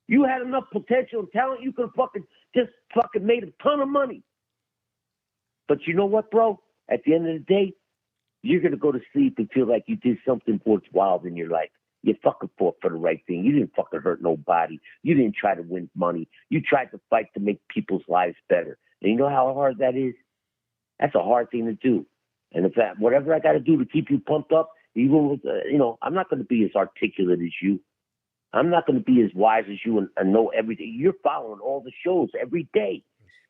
You had enough potential and talent, you could have made a ton of money. But you know what, bro? At the end of the day, you're going to go to sleep and feel like you did something worthwhile in your life. You fucking fought for the right thing. You didn't fucking hurt nobody. You didn't try to win money. You tried to fight to make people's lives better. And you know how hard that is? That's a hard thing to do. And whatever I got to do to keep you pumped up, even with, I'm not going to be as articulate as you. I'm not going to be as wise as you and know everything. You're following all the shows every day.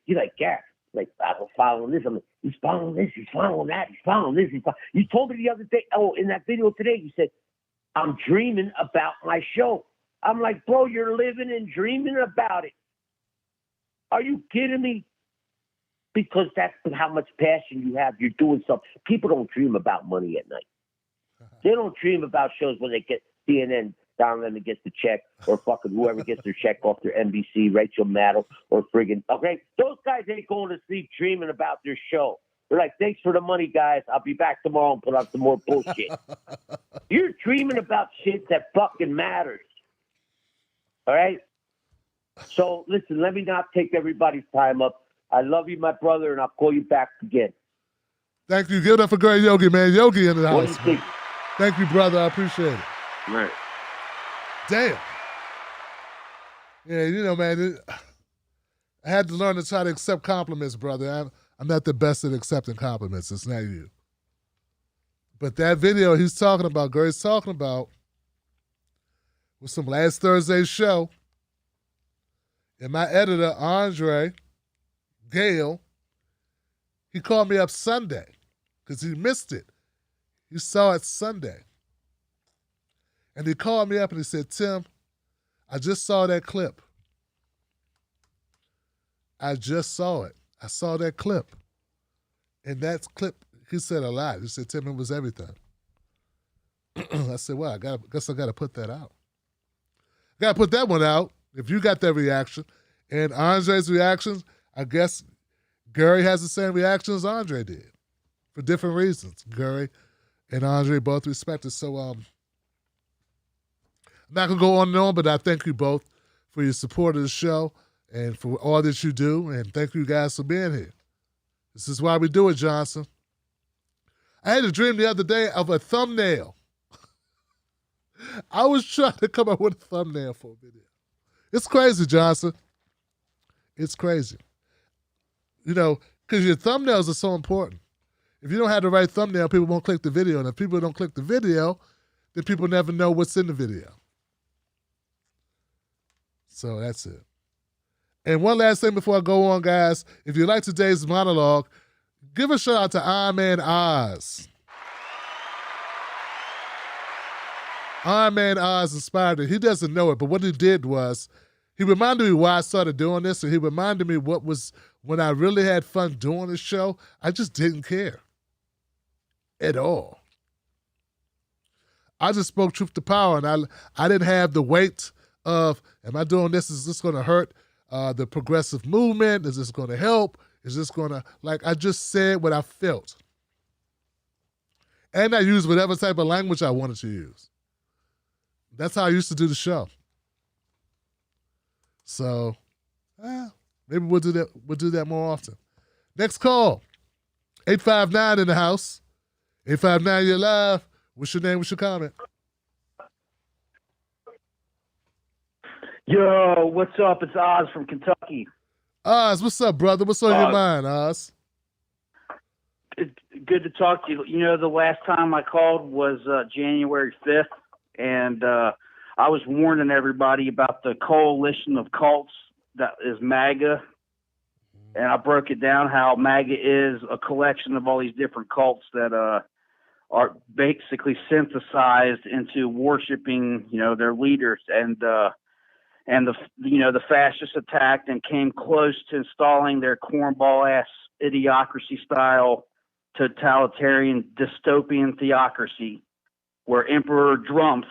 You're like, yeah, like I'm following this. I'm like, he's following this. He's following that. He's following this. You told me the other day, in that video today, you said, I'm dreaming about my show. I'm like, bro, you're living and dreaming about it. Are you kidding me? Because that's how much passion you have. You're doing something. People don't dream about money at night. They don't dream about shows when they get CNN down them and gets the check, or fucking whoever gets their check off their NBC, Rachel Maddow, or friggin', okay? Those guys ain't going to sleep dreaming about their show. They're like, thanks for the money, guys. I'll be back tomorrow and put out some more bullshit. You're dreaming about shit that fucking matters. All right? So, listen, let me not take everybody's time up. I love you, my brother, and I'll call you back again. Thank you. Give it up for Great Yogi, man. Yogi in the What do house. you think? Thank you, brother. I appreciate it. Right. Damn. Yeah, man, I had to learn to try to accept compliments, brother. I'm not the best at accepting compliments. It's not you. But that video he's talking about, Gray's talking about, was from last Thursday's show. And my editor, Andre Gale, he called me up Sunday because he missed it. He saw it Sunday. And he called me up and he said, Tim, I just saw that clip. I just saw it. I saw that clip. And that clip, he said a lot. He said, Tim, it was everything. I said, well, guess I got to put that out. Got to put that one out. If you got that reaction. And Andre's reactions, I guess Gary has the same reaction as Andre did for different reasons. Gary and Andre both respected. So I'm not going to go on and on, but I thank you both for your support of the show and for all that you do. And thank you guys for being here. This is why we do it, Johnson. I had a dream the other day of a thumbnail. I was trying to come up with a thumbnail for a video. It's crazy, Johnson. It's crazy. You know, because your thumbnails are so important. If you don't have the right thumbnail, people won't click the video. And if people don't click the video, then people never know what's in the video. So that's it. And one last thing before I go on, guys. If you like today's monologue, give a shout out to Iron Man Oz. Iron Man Oz inspired it. He doesn't know it, but what he did was he reminded me why I started doing this, and he reminded me what was when I really had fun doing the show. I just didn't care at all. I just spoke truth to power, and I didn't have the weight of, am I doing this? Is this going to hurt the progressive movement? Is this going to help? Is this going to, I just said what I felt. And I used whatever type of language I wanted to use. That's how I used to do the show. So, maybe we'll do that. We'll do that more often. Next call, 859 in the house. 859, you're live. What's your name? What's your comment? Yo, what's up? It's Oz from Kentucky. Oz, what's up, brother? What's on your mind, Oz? Good to talk to you. You know, the last time I called was January 5th, and I was warning everybody about the coalition of cults that is MAGA. And I broke it down how MAGA is a collection of all these different cults that are basically synthesized into worshiping, their leaders. And the fascists attacked and came close to installing their cornball ass idiocracy style totalitarian dystopian theocracy, where Emperor Drumpf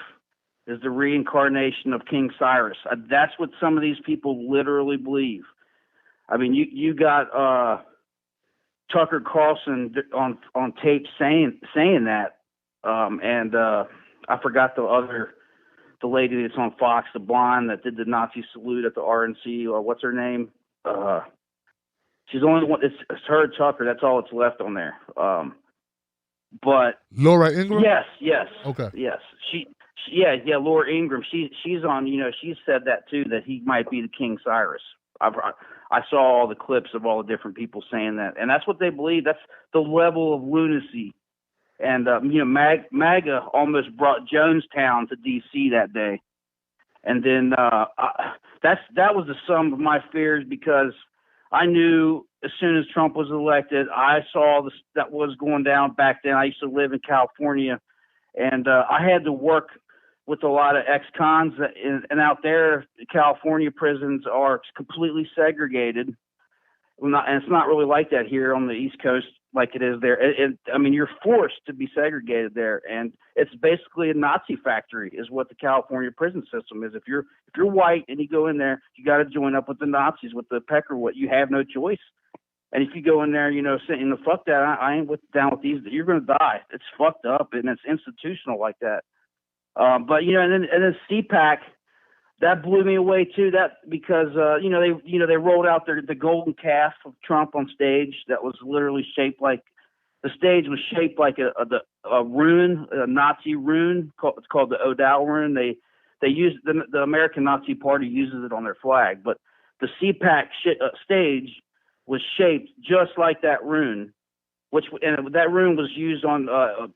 is the reincarnation of King Cyrus. That's what some of these people literally believe. I mean, you got Tucker Carlson on tape saying that, and I forgot the lady that's on Fox, the blonde that did the Nazi salute at the RNC, or what's her name? She's the only one. It's her, Tucker. That's all that's left on there. But Laura Ingraham. Yes. Okay. Yes. Yeah. Laura Ingraham. She's on. She said that too. That he might be the King Cyrus. I saw all the clips of all the different people saying that, and that's what they believe. That's the level of lunacy. And MAGA almost brought Jonestown to D.C. that day, and then that was the sum of my fears, because I knew as soon as Trump was elected, I saw that was going down back then. I used to live in California, and I had to work with a lot of ex-cons, and out there, California prisons are completely segregated. And it's not really like that here on the East Coast like it is there. You're forced to be segregated there, and it's basically a Nazi factory is what the California prison system is. If you're white and you go in there, you got to join up with the Nazis, with the Peckerwood. You have no choice. And if you go in there, saying, fuck that, I ain't down with these, you're going to die. It's fucked up, and it's institutional like that. But and then CPAC, that blew me away too. That because they rolled out the golden calf of Trump on stage that was literally shaped like, the stage was shaped like a rune, a Nazi rune. It's called the Odal rune. They use the American Nazi Party uses it on their flag, but the CPAC stage was shaped just like that rune. And that rune was used on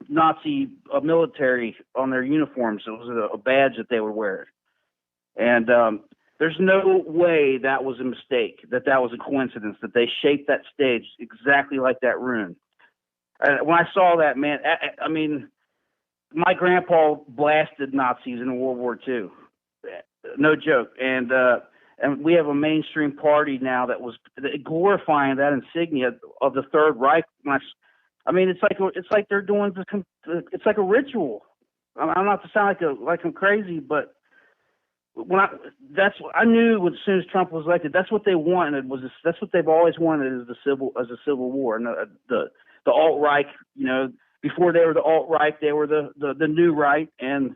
Nazi military on their uniforms. It was a badge that they would wear. And there's no way that was a mistake, that was a coincidence, that they shaped that stage exactly like that rune. When I saw that, man, I mean, my grandpa blasted Nazis in World War II. No joke. And we have a mainstream party now that was glorifying that insignia of the Third Reich. It's like they're doing it's like a ritual. I'm not to sound like I'm crazy, but that's what I knew as soon as Trump was elected. That's what they wanted that's what they've always wanted is a civil war. And the alt-right, before they were the alt-right, they were the new right, and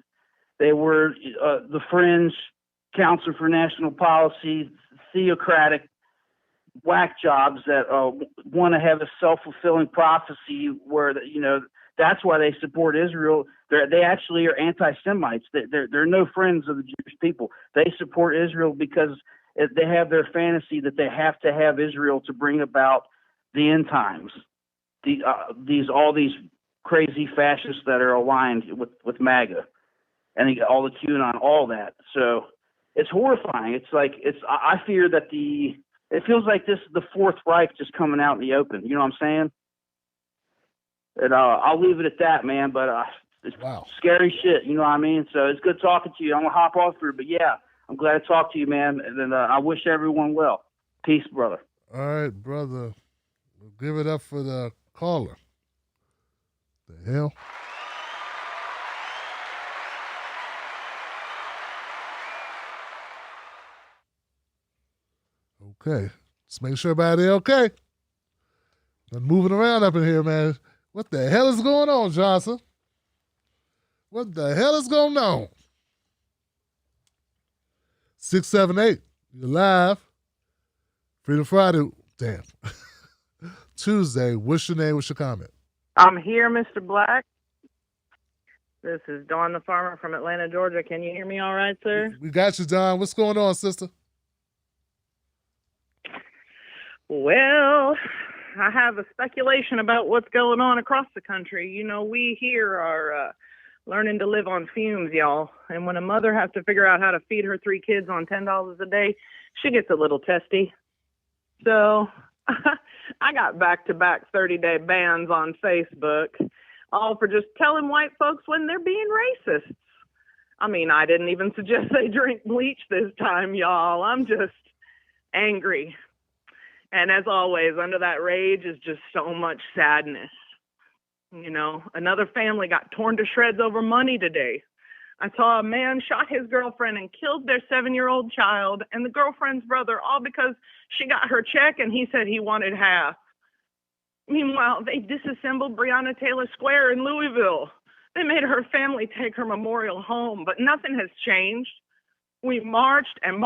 they were the fringe Council for National Policy, theocratic whack jobs that want to have a self-fulfilling prophecy where that's why they support Israel. They actually are anti-Semites. They're no friends of the Jewish people. They support Israel because they have their fantasy that they have to have Israel to bring about the end times. All these crazy fascists that are aligned with MAGA and all the QAnon, all that. So it's horrifying. I fear that it feels like this is the Fourth Reich just coming out in the open. You know what I'm saying? And I'll leave it at that, man. But it's scary shit. You know what I mean? So it's good talking to you. I'm gonna hop off through, but yeah, I'm glad to talk to you, man. And then I wish everyone well. Peace, brother. All right, brother. We'll give it up for the caller. The hell? Okay. Just make sure everybody okay. Been moving around up in here, man. What the hell is going on, Johnson? What the hell is going on? 678. You're live. Freedom Friday. Damn. Tuesday. What's your name? What's your comment? I'm here, Mr. Black. This is Dawn the Farmer from Atlanta, Georgia. Can you hear me all right, sir? We got you, Dawn. What's going on, sister? Well, I have a speculation about what's going on across the country. We here are learning to live on fumes, y'all. And when a mother has to figure out how to feed her 3 kids on $10 a day, she gets a little testy. So I got back-to-back 30-day bans on Facebook, all for just telling white folks when they're being racist. I mean, I didn't even suggest they drink bleach this time, y'all. I'm just angry. And as always, under that rage is just so much sadness. Another family got torn to shreds over money today. I saw a man shot his girlfriend and killed their 7-year-old child and the girlfriend's brother, all because she got her check and he said he wanted half. Meanwhile, they disassembled Breonna Taylor Square in Louisville. They made her family take her memorial home, but nothing has changed. We marched, and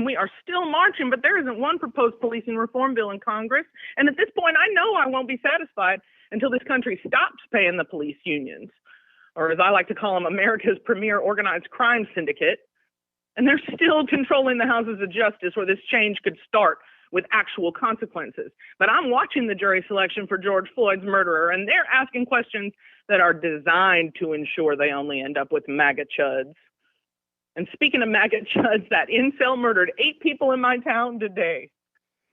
we are still marching, but there isn't one proposed policing reform bill in Congress. And at this point, I know I won't be satisfied until this country stops paying the police unions, or as I like to call them, America's premier organized crime syndicate. And they're still controlling the houses of justice where this change could start with actual consequences. But I'm watching the jury selection for George Floyd's murderer, and they're asking questions that are designed to ensure they only end up with MAGA chuds. And speaking of MAGA chuds, that incel murdered 8 people in my town today.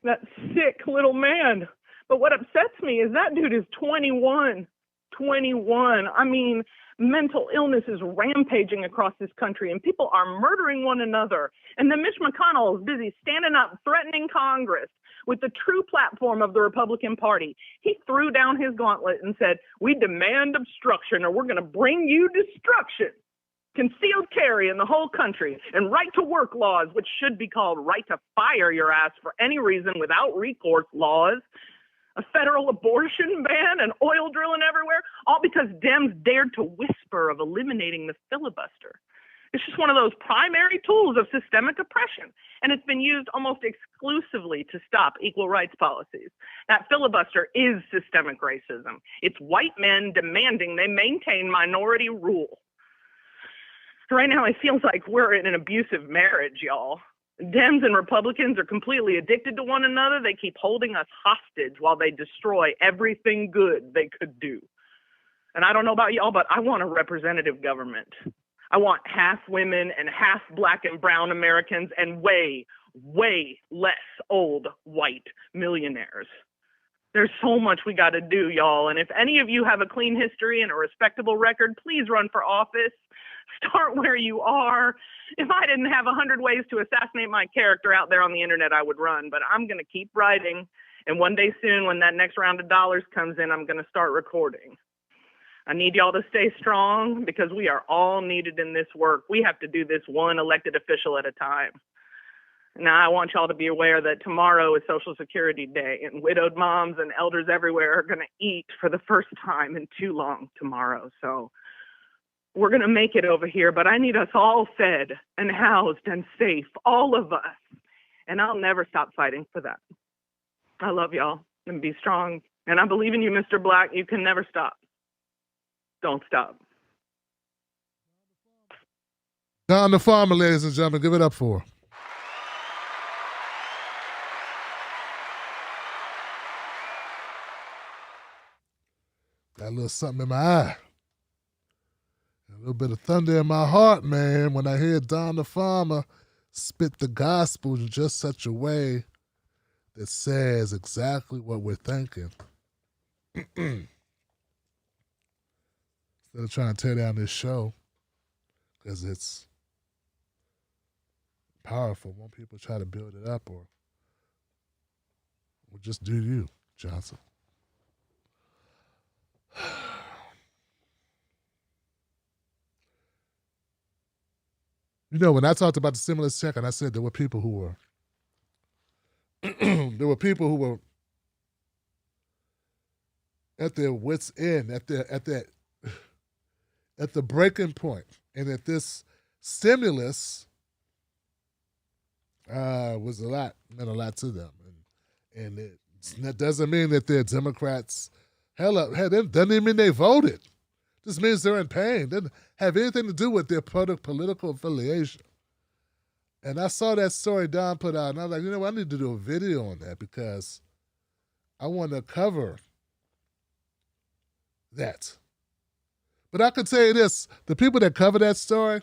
That sick little man. But what upsets me is that dude is 21. 21. I mean, mental illness is rampaging across this country, and people are murdering one another. And then Mitch McConnell is busy standing up, threatening Congress with the true platform of the Republican Party. He threw down his gauntlet and said, "We demand obstruction, or we're going to bring you destruction." Concealed carry in the whole country, and right-to-work laws, which should be called right-to-fire your ass for any reason without recourse laws, a federal abortion ban, and oil drilling everywhere, all because Dems dared to whisper of eliminating the filibuster. It's just one of those primary tools of systemic oppression, and it's been used almost exclusively to stop equal rights policies. That filibuster is systemic racism. It's white men demanding they maintain minority rule. Right now, it feels like we're in an abusive marriage, y'all. Dems and Republicans are completely addicted to one another. They keep holding us hostage while they destroy everything good they could do. And I don't know about y'all, but I want a representative government. I want half women and half black and brown Americans and way, way less old white millionaires. There's so much we got to do, y'all. And if any of you have a clean history and a respectable record, please run for office. Start where you are. If I didn't have 100 ways to assassinate my character out there on the internet, I would run. But I'm going to keep writing. And one day soon, when that next round of dollars comes in, I'm going to start recording. I need y'all to stay strong because we are all needed in this work. We have to do this one elected official at a time. Now, I want y'all to be aware that tomorrow is Social Security Day, and widowed moms and elders everywhere are going to eat for the first time in too long tomorrow. So we're going to make it over here, but I need us all fed and housed and safe, all of us. And I'll never stop fighting for that. I love y'all, and be strong. And I believe in you, Mr. Black. You can never stop. Don't stop. Don the Farmer, ladies and gentlemen, give it up for her. Got a little something in my eye. A little bit of thunder in my heart, man, when I hear Don the Farmer spit the gospel in just such a way that says exactly what we're thinking. Instead of trying to tear down this show, because it's powerful. When people try to build it up, or just do you, Johnson. You know, when I talked about the stimulus check, and I said there were people who were at their wits' end, at the breaking point, and that this stimulus meant a lot to them, and that doesn't mean that they're Democrats. Doesn't even mean they voted. This means they're in pain. Doesn't have anything to do with their political affiliation. And I saw that story Don put out, and I was like, you know what, I need to do a video on that because I want to cover that. But I can tell you this, the people that cover that story,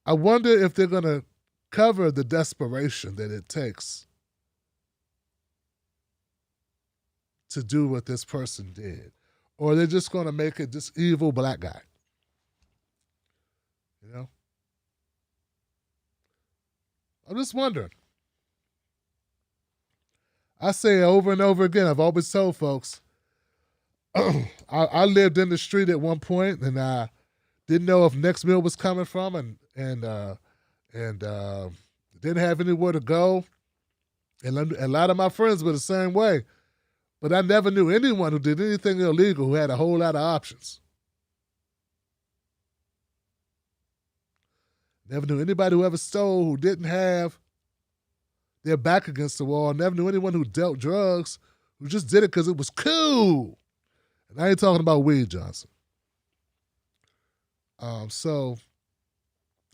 I wonder if they're going to cover the desperation that it takes to do what this person did. Or they're just going to make it this evil black guy. You know? I'm just wondering. I say over and over again, I've always told folks, I lived in the street at one point, and I didn't know if next meal was coming from, and didn't have anywhere to go. And a lot of my friends were the same way. But I never knew anyone who did anything illegal who had a whole lot of options. Never knew anybody who ever stole who didn't have their back against the wall. Never knew anyone who dealt drugs who just did it because it was cool. And I ain't talking about weed, Johnson. So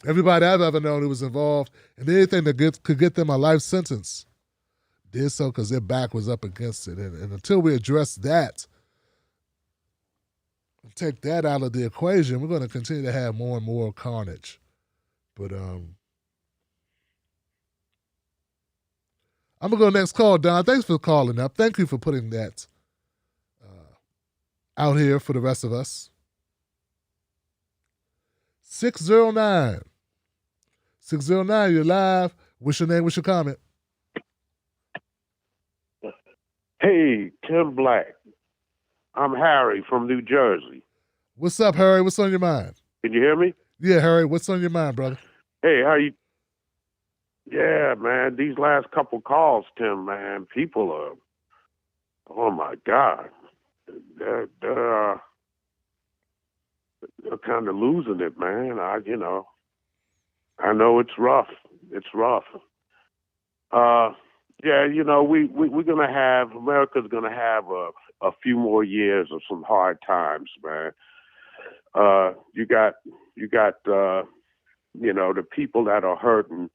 everybody I've ever known who was involved in anything that could get them a life sentence did so because their back was up against it. And until we address that, take that out of the equation, we're going to continue to have more and more carnage. But I'm going to go next call, Don. Thanks for calling up. Thank you for putting that out here for the rest of us. 609. 609, you're live. What's your name? What's your comment? Hey, Tim Black. I'm Harry from New Jersey. What's up, Harry? What's on your mind? Can you hear me? Yeah, Harry. What's on your mind, brother? Hey, how you? Yeah, man. These last couple calls, Tim, man, people are, oh my God. They're kind of losing it, man. I know it's rough. It's rough. Yeah, we're gonna have, America's gonna have a few more years of some hard times, man. You got the people that are hurting.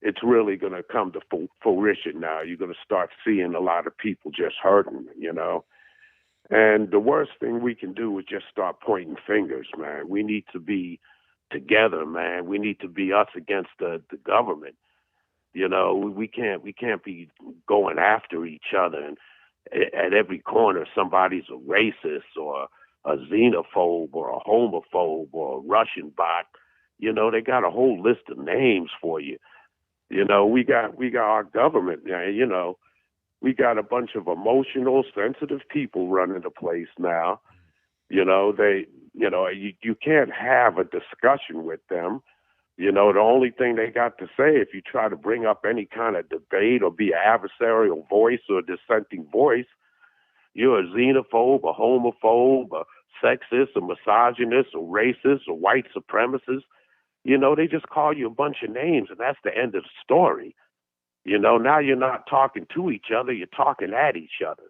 It's really gonna come to fruition now. You're gonna start seeing a lot of people just hurting, And the worst thing we can do is just start pointing fingers, man. We need to be together, man. We need to be us against the government. We can't be going after each other, and at every corner somebody's a racist or a xenophobe or a homophobe or a Russian bot. They got a whole list of names for you. We got our government, We got a bunch of emotional, sensitive people running the place now. You know, you can't have a discussion with them. You know, the only thing they got to say, if you try to bring up any kind of debate or be an adversarial voice or a dissenting voice, you're a xenophobe, a homophobe, a sexist, a misogynist, a racist, a white supremacist. You know, they just call you a bunch of names, and that's the end of the story. You know, now you're not talking to each other, you're talking at each other.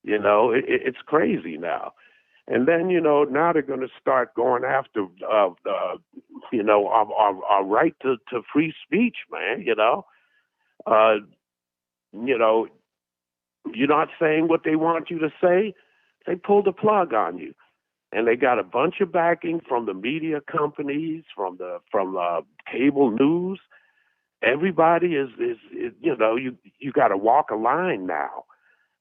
You know, it's crazy now. And then, you know, now they're going to start going after, you know, our right to free speech, man, you know. You know, you're not saying what they want you to say, they pull the plug on you. And they got a bunch of backing from the media companies, from cable news. Everybody is you know, you got to walk a line now.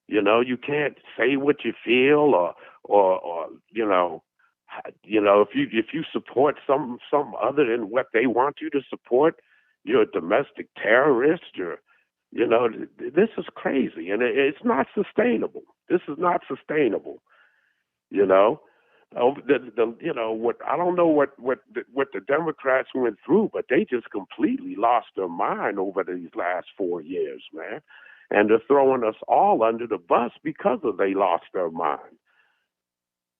You know, you can't say what you feel or you know, if you support some other than what they want you to support, you're a domestic terrorist. You know, this is crazy, and it's not sustainable. This is not sustainable. You know, you know what? I don't know what the Democrats went through, but they just completely lost their mind over these last 4 years, man. And they're throwing us all under the bus because they lost their mind.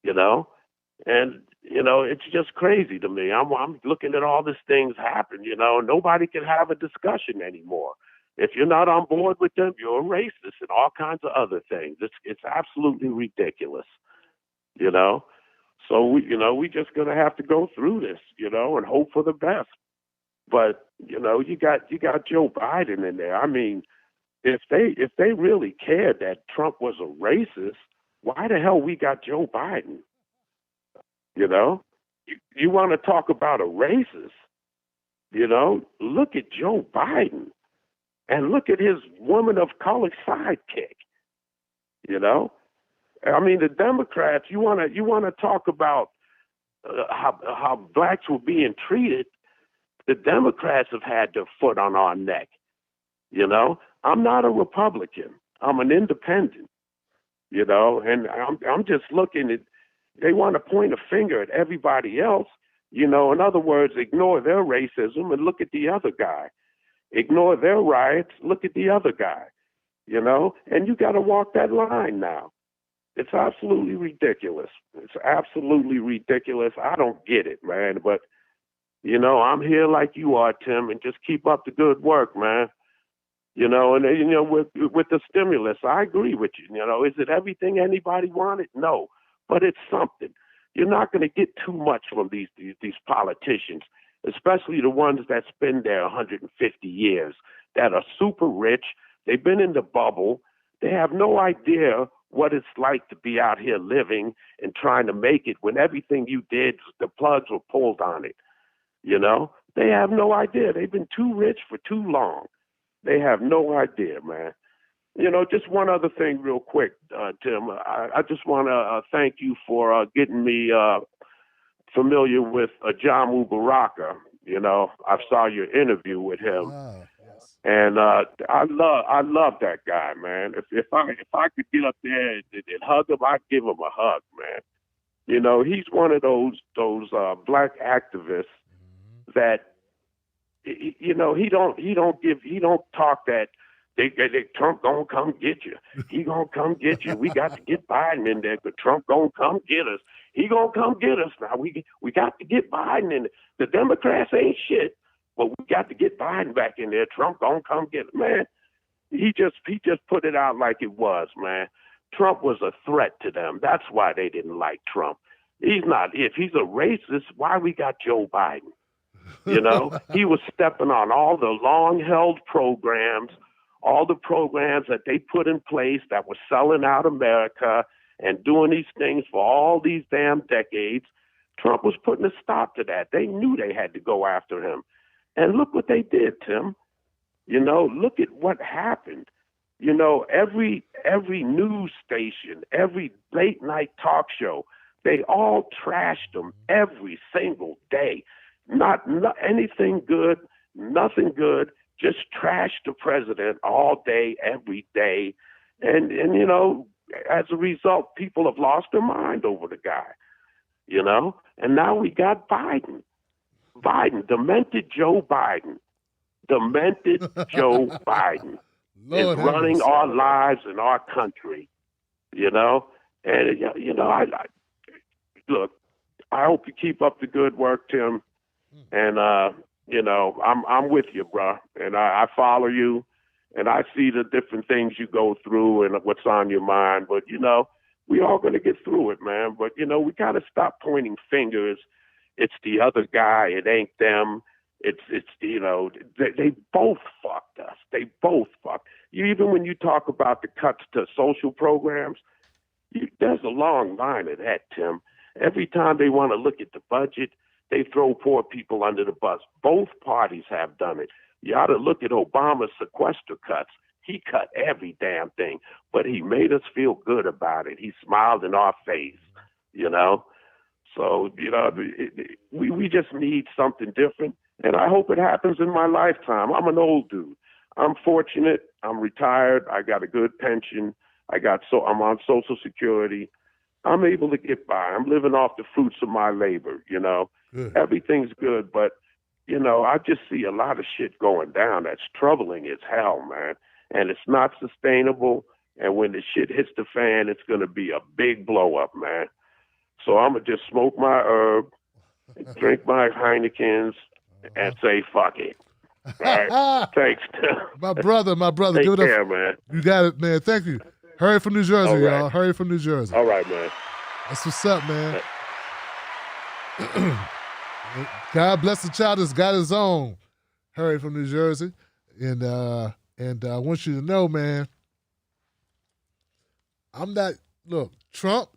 You know, and you know it's just crazy to me. I'm looking at all these things happen. You know, nobody can have a discussion anymore. If you're not on board with them, you're a racist and all kinds of other things. It's absolutely ridiculous. You know, so we just gonna have to go through this, you know, and hope for the best. But you know, you got Joe Biden in there. I mean, if they really cared that Trump was a racist, why the hell we got Joe Biden? You know, you want to talk about a racist? You know, look at Joe Biden and look at his woman of color sidekick. You know, I mean, the Democrats. You want to talk about how blacks were being treated? The Democrats have had their foot on our neck. You know, I'm not a Republican. I'm an independent. You know, and I'm just looking at. They want to point a finger at everybody else. You know, in other words, ignore their racism and look at the other guy. Ignore their riots, look at the other guy. You know, and you got to walk that line now. It's absolutely ridiculous. It's absolutely ridiculous. I don't get it, man. But, you know, I'm here like you are, Tim, and just keep up the good work, man. You know, and, you know, with the stimulus, I agree with you. You know, is it everything anybody wanted? No, but it's something. You're not going to get too much from these politicians, especially the ones that's been there 150 years, that are super rich. They've been in the bubble. They have no idea what it's like to be out here living and trying to make it when everything you did, the plugs were pulled on it. You know, they have no idea. They've been too rich for too long. They have no idea, man. You know, just one other thing real quick, Tim. I just want to thank you for getting me familiar with Jamu Baraka. You know, I saw your interview with him. Yes. And I love that guy, man. If I could get up there and hug him, I'd give him a hug, man. You know, he's one of those black activists that, you know, he don't talk that they Trump gonna come get you. He gonna come get you. We got to get Biden in there, but Trump gonna come get us. He gonna come get us now. We got to get Biden in there. The Democrats ain't shit. But we got to get Biden back in there. Trump gonna come get it, man. He just put it out like it was, man. Trump was a threat to them. That's why they didn't like Trump. He's not. If he's a racist, why we got Joe Biden? You know, he was stepping on all the long-held programs, all the programs that they put in place that were selling out America and doing these things for all these damn decades. Trump was putting a stop to that. They knew they had to go after him. And look what they did, Tim. You know, look at what happened. You know, every news station, every late night talk show, they all trashed them every single day. Not anything good, nothing good. just trashed the president all day, every day. And you know, as a result, people have lost their mind over the guy, you know? And now we got Biden. Demented Joe Biden. Joe Biden Lord is running have mercy. our lives in our country, you know? And, you know, I look, I hope you keep up the good work, Tim. And, you know, I'm with you, bro. And I follow you. And I see the different things you go through and what's on your mind. But, you know, we all going to get through it, man. But, you know, we got to stop pointing fingers. It's the other guy. It ain't them. It's you know, they both fucked us. They both fucked. Even when you talk about the cuts to social programs, there's a long line of that, Tim. Every time they want to look at the budget, they throw poor people under the bus. Both parties have done it. You ought to look at Obama's sequester cuts. He cut every damn thing, but he made us feel good about it. He smiled in our face, you know. So, you know, we just need something different, and I hope it happens in my lifetime. I'm an old dude. I'm fortunate. I'm retired. I got a good pension. I'm on Social Security. I'm able to get by. I'm living off the fruits of my labor, you know. Good. Everything's good, but, you know, I just see a lot of shit going down that's troubling as hell, man. And it's not sustainable. And when the shit hits the fan, it's going to be a big blow up, man. So I'm going to just smoke my herb, drink my Heinekens, and say, fuck it. All right. Thanks. My brother. Take Give it care, up. man. You got it, man. Thank you. Hurry from New Jersey, All right. y'all. Hurry from New Jersey. All right, man. That's what's up, man. God bless the child that's got his own. Hurry from New Jersey. And I want you to know, man, Trump,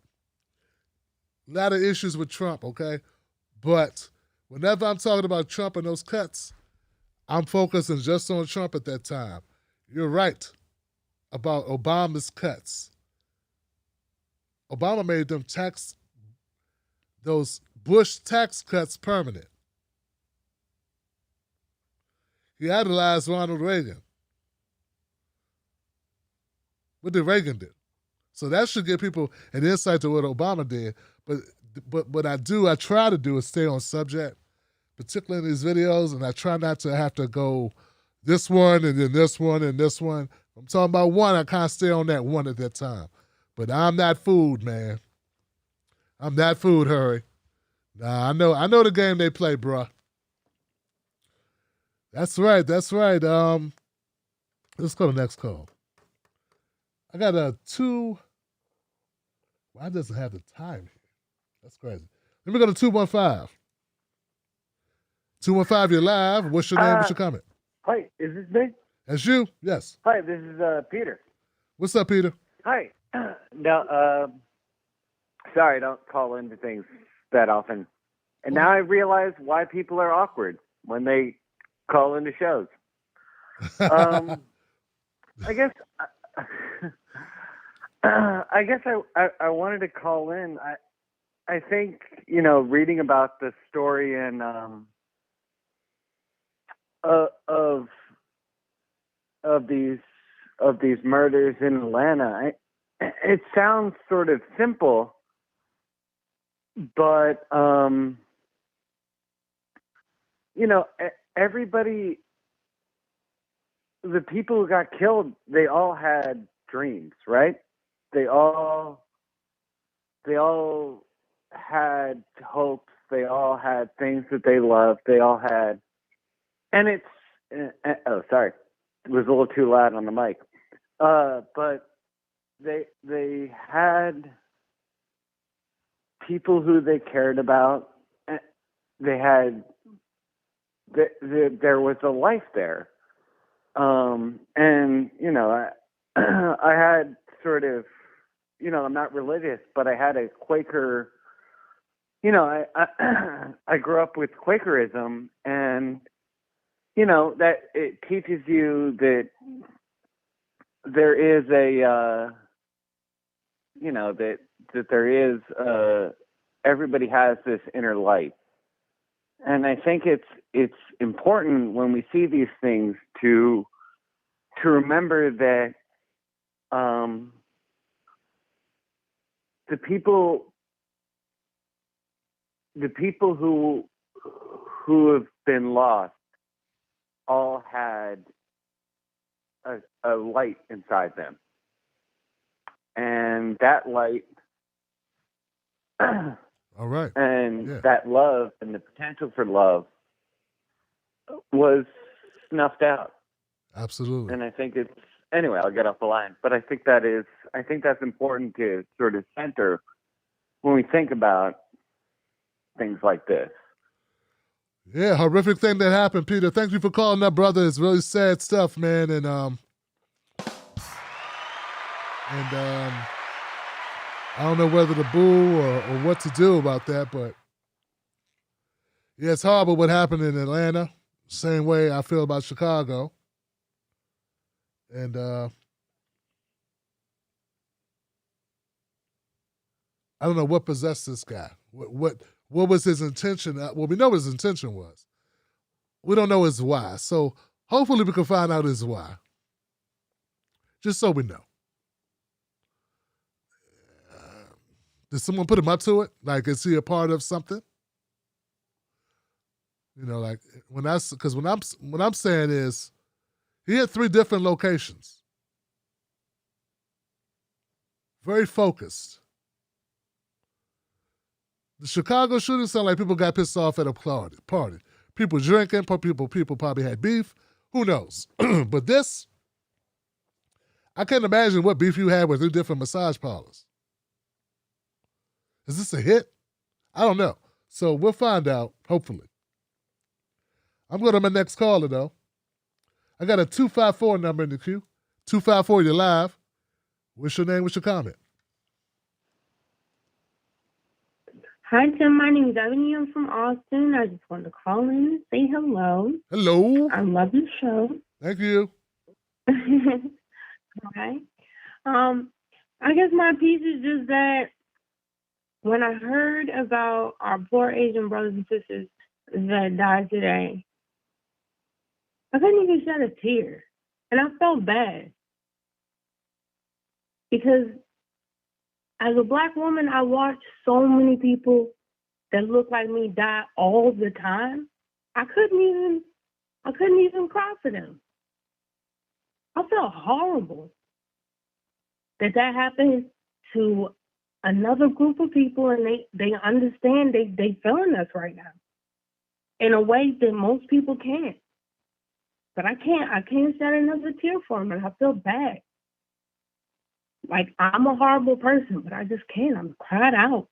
a lot of issues with Trump, okay? But whenever I'm talking about Trump and those cuts, I'm focusing just on Trump at that time. You're right about Obama's cuts. Obama made those Bush tax cuts permanent. He idolized Ronald Reagan. What did Reagan do? So that should give people an insight to what Obama did. But what I try to do is stay on subject, particularly in these videos, and I try not to have to go this one and then this one and this one. I'm talking about one, I kind of stay on that one at that time. But I'm not fooled, man. I'm not fooled, Hurry. Nah, I know the game they play, bruh. That's right. Let's go to the next call. I got a 2. Why doesn't it have the time here? That's crazy. Let me go to 215. 215, you're live. What's your name? What's your comment? Hi, is this me? That's you? Yes. Hi, this is Peter. What's up, Peter? Hi. Now, sorry, I don't call into things that often. And now I realize why people are awkward when they call into shows. I guess I wanted to call in. I think, you know, reading about the story and of these murders in Atlanta, it sounds sort of simple, but you know, everybody, the people who got killed, they all had dreams, right? They all had hopes. They all had things that they loved. They all had, and oh, sorry, it was a little too loud on the mic. But they had people who they cared about. They had, there was a life there. And, you know, I had sort of, you know, I'm not religious, but I had a Quaker, you know, I grew up with Quakerism, and, you know, that it teaches you that there is a, you know, that there is, everybody has this inner light. And I think it's important when we see these things to remember that the people who have been lost all had a light inside them, and that light all right, and that love and the potential for love was snuffed out. Absolutely. And I think it's, anyway, I'll get off the line, but I think that's important to sort of center when we think about things like this. Yeah, horrific thing that happened, Peter. Thank you for calling up, brother. It's really sad stuff, man. And I don't know whether to boo or what to do about that, but yeah, it's horrible what happened in Atlanta. Same way I feel about Chicago. And I don't know what possessed this guy. What was his intention? Well, we know what his intention was. We don't know his why. So hopefully we can find out his why. Just so we know. Did someone put him up to it? Like, is he a part of something? You know, like what I'm saying is, he had 3 different locations. Very focused. The Chicago shooting sounded like people got pissed off at a party. People drinking, people probably had beef. Who knows? But this, I can't imagine what beef you had with 3 different massage parlors. Is this a hit? I don't know. So we'll find out, hopefully. I'm going to my next caller, though. I got a 254 number in the queue. 254, you're live. What's your name? What's your comment? Hi, Tim. My name is Ebony. I'm from Austin. I just wanted to call in and say hello. Hello. I love your show. Thank you. Okay. I guess my piece is just that when I heard about our poor Asian brothers and sisters that died today, I couldn't even shed a tear. And I felt bad. Because as a Black woman, I watched so many people that look like me die all the time. I couldn't even cry for them. I felt horrible that happened to another group of people, and they understand they feeling us right now in a way that most people can't. But I can't shed another tear for them, and I feel bad. Like, I'm a horrible person, but I just can't. I'm cried out.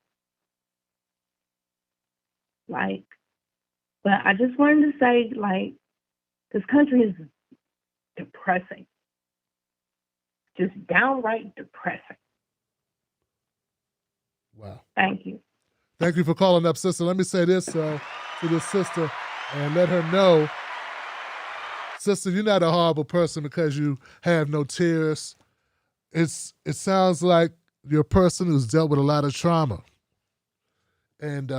Like, but I just wanted to say, like, this country is depressing. Just downright depressing. Wow. Thank you. Thank you for calling up, sister. Let me say this to this sister and let her know, sister, you're not a horrible person because you have no tears. It sounds like you're a person who's dealt with a lot of trauma. And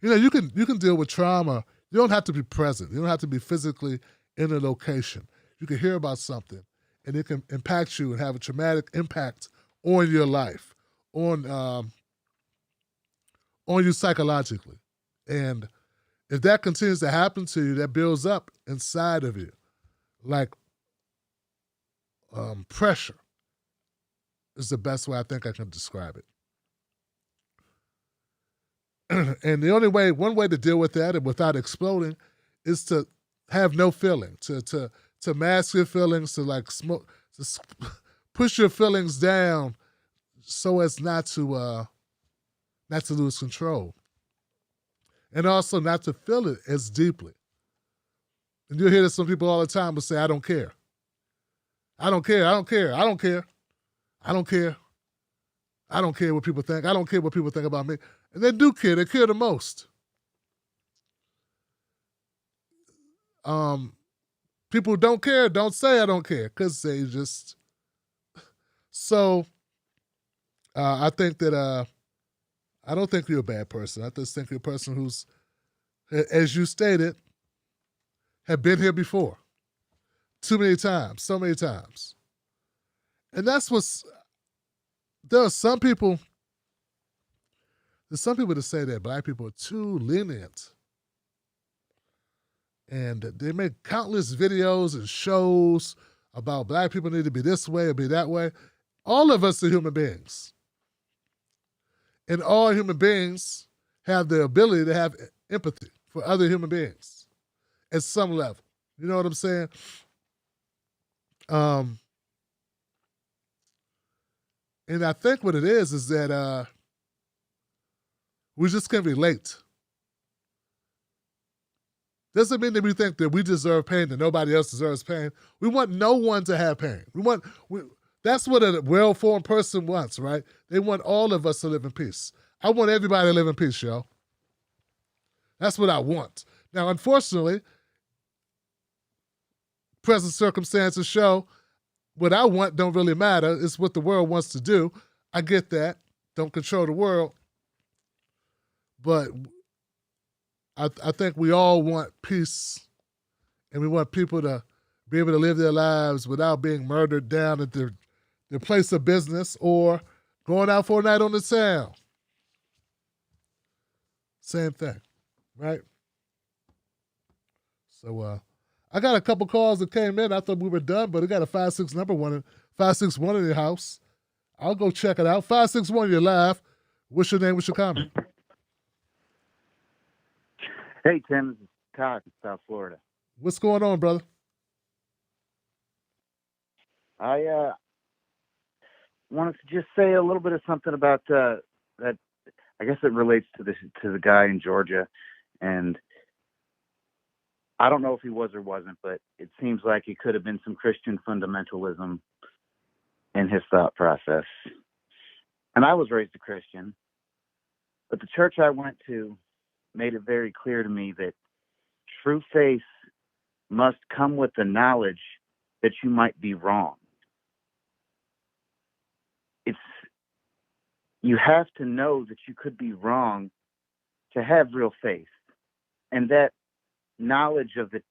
you can deal with trauma. You don't have to be present. You don't have to be physically in a location. You can hear about something and it can impact you and have a traumatic impact on your life, on you psychologically. And if that continues to happen to you, that builds up inside of you, like pressure is the best way I think I can describe it. And the only way, one way to deal with that and without exploding is to have no feeling, to mask your feelings, to like smoke, to push your feelings down so as not to lose control. And also not to feel it as deeply. And you'll hear that some people all the time will say, I don't care. I don't care, I don't care, I don't care. I don't care. I don't care what people think. I don't care what people think about me. And they do care. They care the most. People who don't care, don't say I don't care, because they just... So, I think that... I don't think you're a bad person. I just think you're a person who's as you stated, have been here before. Too many times, so many times. And that's there's some people that say that black people are too lenient. And they make countless videos and shows about black people need to be this way or be that way. All of us are human beings. And all human beings have the ability to have empathy for other human beings at some level. You know what I'm saying? And I think what it is that we just can't relate. Doesn't mean that we think that we deserve pain, that nobody else deserves pain. We want no one to have pain. That's what a well-formed person wants, right? They want all of us to live in peace. I want everybody to live in peace, yo. That's what I want. Now, unfortunately, present circumstances show what I want don't really matter. It's what the world wants to do. I get that. Don't control the world. But I think we all want peace, and we want people to be able to live their lives without being murdered down at their place of business or going out for a night on the town. Same thing, right? So I got a couple calls that came in. I thought we were done, but I got a 561 in the house. I'll go check it out. 561, you're live. What's your name? What's your comment? Hey, Tim, this is Todd in South Florida. What's going on, brother? I wanted to just say a little bit of something about that. I guess it relates to the guy in Georgia, and I don't know if he was or wasn't, but it seems like he could have been some Christian fundamentalism in his thought process. And I was raised a Christian, but the church I went to made it very clear to me that true faith must come with the knowledge that you might be wrong. You have to know that you could be wrong to have real faith. And that knowledge of that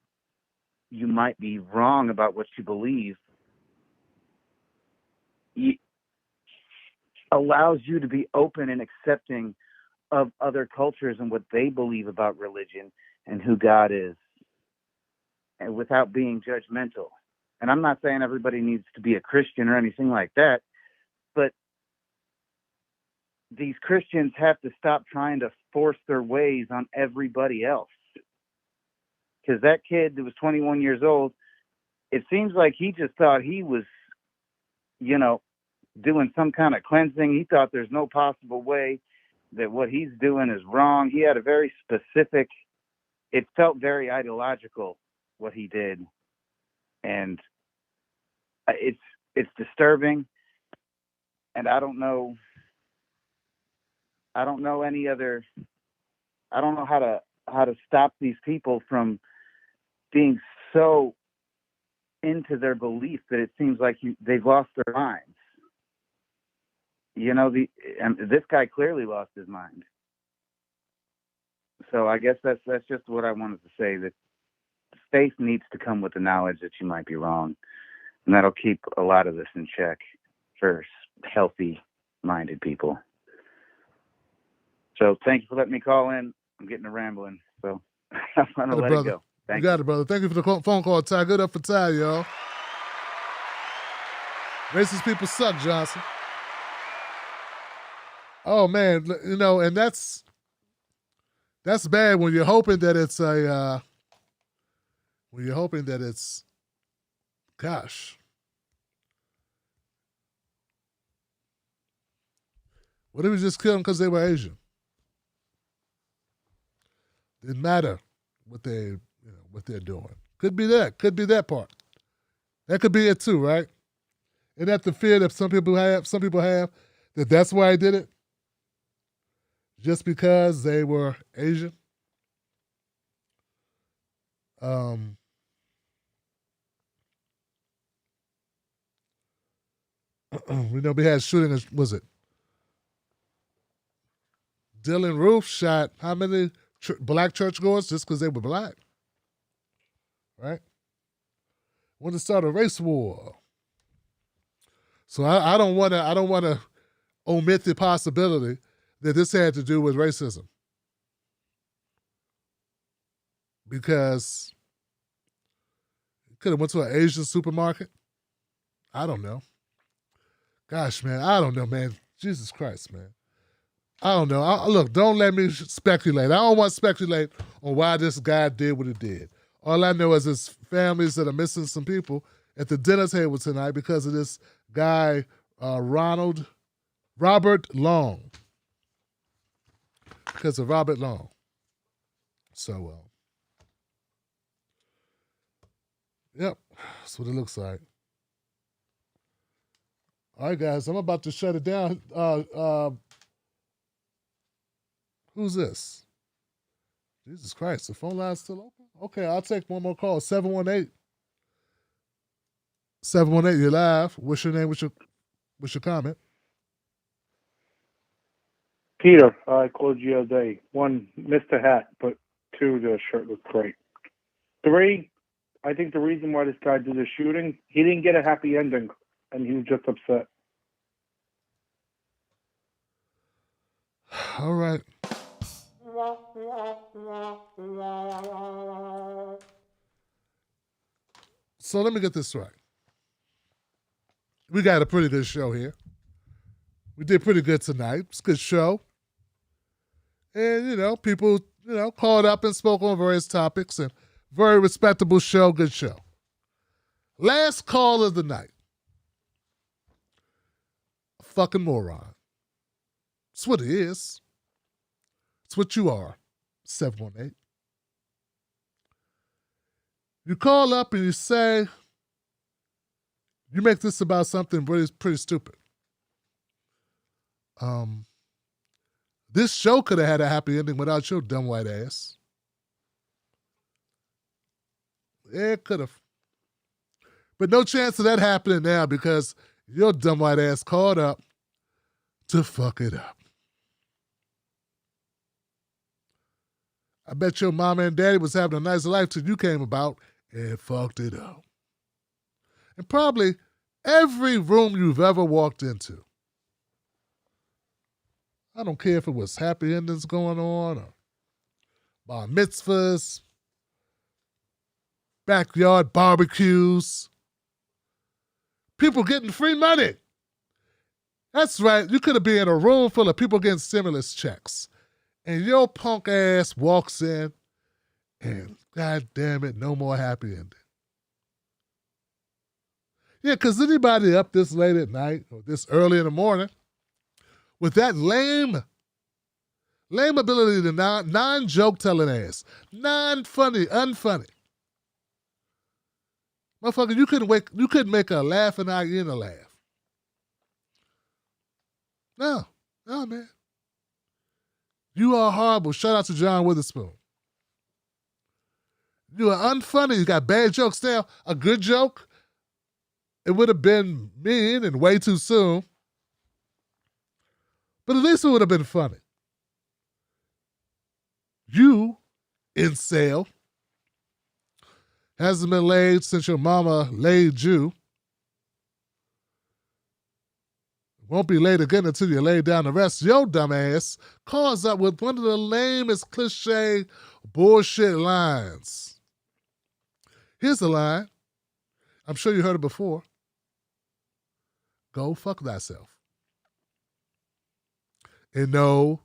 you might be wrong about what you believe allows you to be open and accepting of other cultures and what they believe about religion and who God is, and without being judgmental. And I'm not saying everybody needs to be a Christian or anything like that, but these Christians have to stop trying to force their ways on everybody else. Because that kid that was 21 years old, it seems like he just thought he was, doing some kind of cleansing. He thought there's no possible way that what he's doing is wrong. He had a very specific, it felt very ideological what he did. And it's disturbing. And I don't know how to stop these people from being so into their belief that it seems like they've lost their minds. This guy clearly lost his mind. So I guess that's just what I wanted to say, that faith needs to come with the knowledge that you might be wrong. And that'll keep a lot of this in check for healthy-minded people. So thank you for letting me call in. I'm getting to rambling, so I'm going to let it go. You got it, brother. Thank you for the phone call, Ty. Good up for Ty, y'all. Racist people suck, Johnson. Oh, man, and that's bad when you're hoping that it's gosh. What if we just kill them because they were Asian? Didn't matter what they're doing. Could be that part. That could be it too, right? Isn't that the fear that some people have that that's why I did it? Just because they were Asian? We know we had shooting, was it? Dylan Roof shot how many black churchgoers just because they were black, right? Want to start a race war. So I don't want to omit the possibility that this had to do with racism, because it could have went to an Asian supermarket. I don't know. Gosh, man, I don't know, man. Jesus Christ, man. I don't know. Look, don't let me speculate. I don't want to speculate on why this guy did what he did. All I know is there's families that are missing some people at the dinner table tonight because of this guy, Robert Long. Because of Robert Long. So, yep, that's what it looks like. All right, guys, I'm about to shut it down. Who's this? Jesus Christ, the phone line's still open? Okay, I'll take one more call. 718. 718, you're live. What's your name? What's your comment? Peter, I called you the other day. 1, missed the hat, but 2, the shirt looked great. 3, I think the reason why this guy did the shooting, he didn't get a happy ending, and he was just upset. All right. So let me get this right. We got a pretty good show here. We did pretty good tonight. It's a good show. And, people, called up and spoke on various topics, and very respectable show, good show. Last call of the night. A fucking moron. That's what it is. It's what you are. 718. You call up and you say, you make this about something pretty stupid. This show could have had a happy ending without your dumb white ass. It could have. But no chance of that happening now because your dumb white ass called up to fuck it up. I bet your mama and daddy was having a nice life till you came about and fucked it up. And probably every room you've ever walked into. I don't care if it was happy endings going on or bar mitzvahs, backyard barbecues, people getting free money. That's right. You could have been in a room full of people getting stimulus checks. And your punk ass walks in and, God damn it, no more happy ending. Yeah, because anybody up this late at night or this early in the morning with that lame ability to non-joke telling ass, non-funny, unfunny. Motherfucker, you couldn't make a laughing hyena laugh. No, man. You are horrible. Shout out to John Witherspoon. You are unfunny. You got bad jokes. Now, a good joke, it would have been mean and way too soon. But at least it would have been funny. You, incel, hasn't been laid since your mama laid you. Won't be laid again until you lay down the rest. Your dumb ass calls up with one of the lamest cliche bullshit lines. Here's the line. I'm sure you heard it before. Go fuck thyself. And no,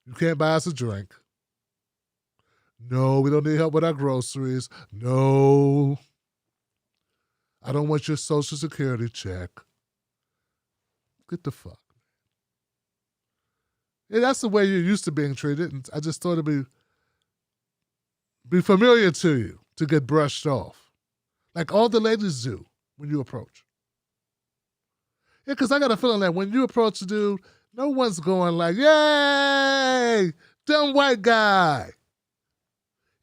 you can't buy us a drink. No, we don't need help with our groceries. No, I don't want your Social Security check. Get the fuck. Yeah, that's the way you're used to being treated, and I just thought it'd be familiar to you to get brushed off. Like all the ladies do when you approach. Yeah, because I got a feeling that when you approach a dude, no one's going like, yay, dumb white guy.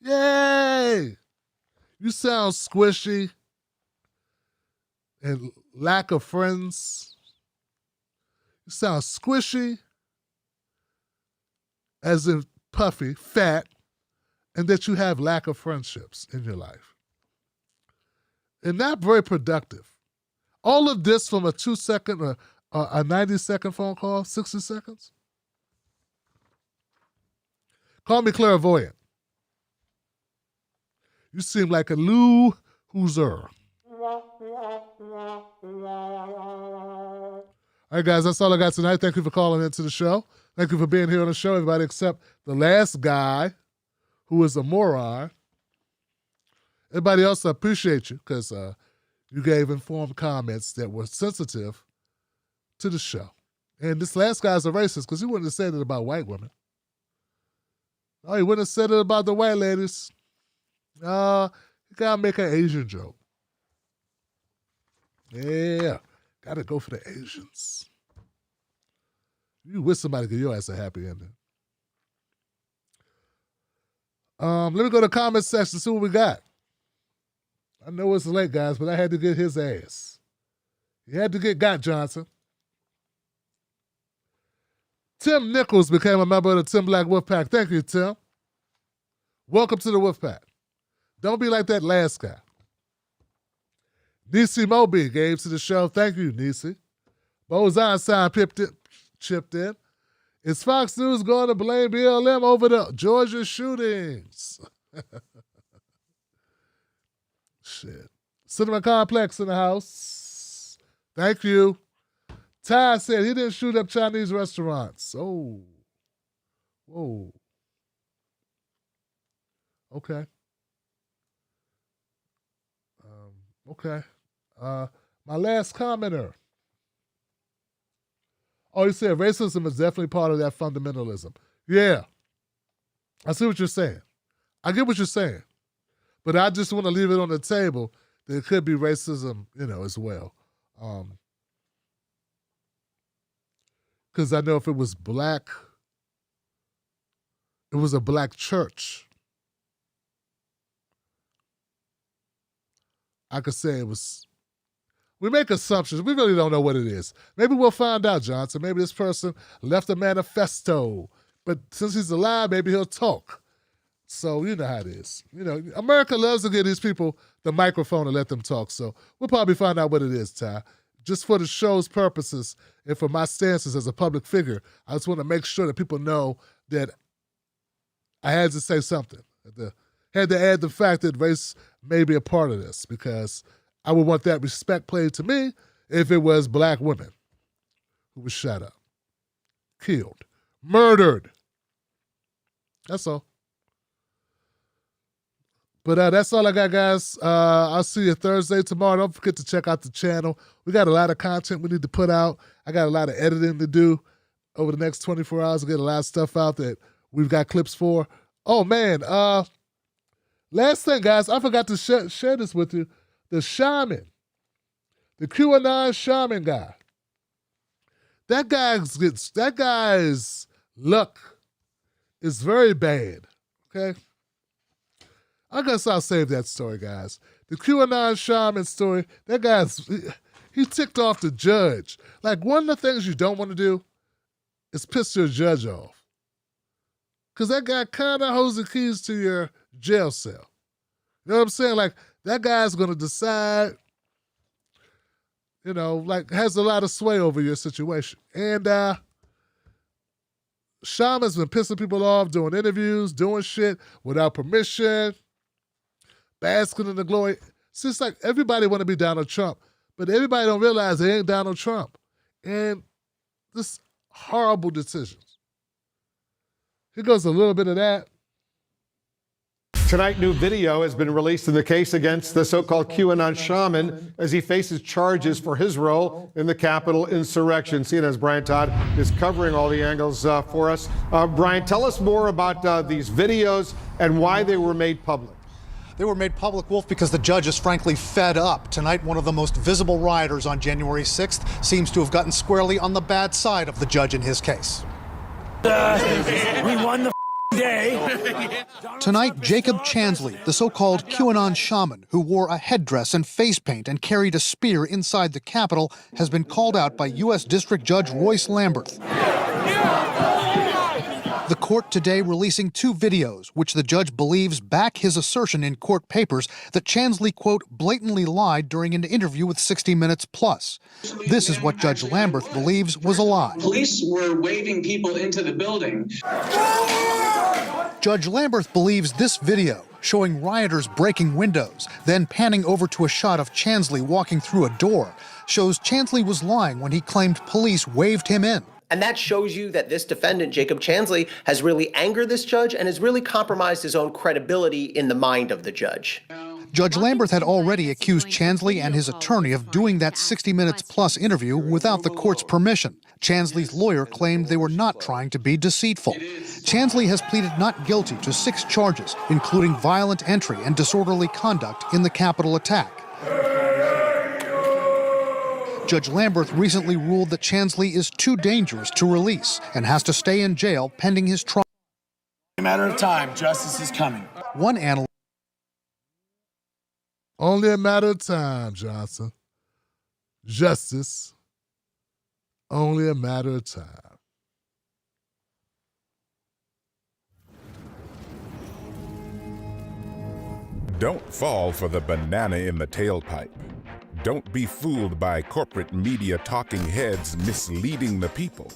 Yay. You sound squishy and lack of friends. You sound squishy, as in puffy, fat, and that you have lack of friendships in your life. And not very productive. All of this from a 2-second or a 90-second phone call, 60 seconds? Call me clairvoyant. You seem like a loser. All right, guys, that's all I got tonight. Thank you for calling into the show. Thank you for being here on the show, everybody, except the last guy, who is a moron. Everybody else, I appreciate you because you gave informed comments that were sensitive to the show. And this last guy's a racist because he wouldn't have said it about white women. Oh, he wouldn't have said it about the white ladies. You gotta make an Asian joke. Yeah, gotta go for the Asians. You wish somebody give your ass a happy ending. Let me go to the comment section, see what we got. I know it's late, guys, but I had to get his ass. He had to get Got Johnson. Tim Nichols became a member of the Tim Black Wolfpack. Thank you, Tim. Welcome to the Wolfpack. Don't be like that last guy. Nisi Moby gave to the show. Thank you, Nisi. Bozon sign chipped in. Is Fox News going to blame BLM over the Georgia shootings? Shit. Cinema Complex in the house. Thank you. Ty said he didn't shoot up Chinese restaurants. Oh. Whoa. Okay. Okay. My last commenter. Oh, you said racism is definitely part of that fundamentalism. Yeah. I see what you're saying. I get what you're saying. But I just want to leave it on the table that it could be racism, as well. Because I know if it was black, it was a black church, I could say it was. We make assumptions. We really don't know what it is. Maybe we'll find out, Johnson. Maybe this person left a manifesto. But since he's alive, maybe he'll talk. So you know how it is. America loves to give these people the microphone and let them talk. So we'll probably find out what it is, Ty. Just for the show's purposes and for my stances as a public figure, I just want to make sure that people know that I had to say something. Had to add the fact that race may be a part of this because I would want that respect played to me if it was black women who was shot up, killed, murdered. That's all. But that's all I got, guys. I'll see you Thursday tomorrow. Don't forget to check out the channel. We got a lot of content we need to put out. I got a lot of editing to do over the next 24 hours to get a lot of stuff out that we've got clips for. Oh, man. Last thing, guys, I forgot to share this with you. The Shaman, the QAnon Shaman guy. That guy's luck is very bad, okay? I guess I'll save that story, guys. The QAnon Shaman story, that guy's, he ticked off the judge. Like, one of the things you don't want to do is piss your judge off. Because that guy kind of holds the keys to your jail cell. You know what I'm saying? Like, that guy's going to decide, has a lot of sway over your situation. And Shaman's been pissing people off, doing interviews, doing shit without permission, basking in the glory. It's just like everybody want to be Donald Trump, but everybody don't realize they ain't Donald Trump. And this horrible decisions. Here goes a little bit of that. Tonight, new video has been released in the case against the so-called QAnon Shaman as he faces charges for his role in the Capitol insurrection. CNN's Brian Todd is covering all the angles for us. Brian, tell us more about these videos and why they were made public. They were made public, Wolf, because the judge is frankly fed up. Tonight, one of the most visible rioters on January 6th seems to have gotten squarely on the bad side of the judge in his case. We won the day. Tonight, Jacob Chansley, the so-called QAnon shaman who wore a headdress and face paint and carried a spear inside the Capitol, has been called out by U.S. District Judge Royce Lamberth. The court today releasing 2 videos, which the judge believes back his assertion in court papers that Chansley, quote, blatantly lied during an interview with 60 Minutes Plus. This is what Judge Lamberth believes was a lie. Police were waving people into the building. Judge Lamberth believes this video, showing rioters breaking windows, then panning over to a shot of Chansley walking through a door, shows Chansley was lying when he claimed police waved him in. And that shows you that this defendant, Jacob Chansley, has really angered this judge and has really compromised his own credibility in the mind of the judge. Judge Lamberth had already accused Chansley and his attorney of doing that 60 Minutes Plus interview without the court's permission. Chansley's lawyer claimed they were not trying to be deceitful. Chansley has pleaded not guilty to 6 charges, including violent entry and disorderly conduct in the Capitol attack. Judge Lamberth recently ruled that Chansley is too dangerous to release and has to stay in jail pending his trial. A matter of time, justice is coming. One analyst. Only a matter of time, Johnson. Justice. Only a matter of time. Don't fall for the banana in the tailpipe. Don't be fooled by corporate media talking heads misleading the people.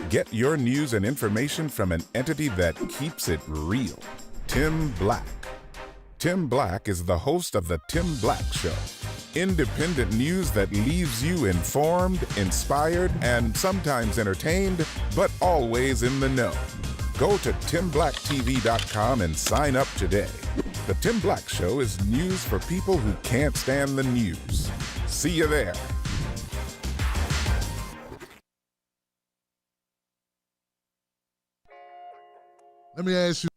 Get your news and information from an entity that keeps it real. Tim Black. Tim Black is the host of The Tim Black Show. Independent news that leaves you informed, inspired, and sometimes entertained, but always in the know. Go to timblacktv.com and sign up today. The Tim Black Show is news for people who can't stand the news. See you there. Let me ask you.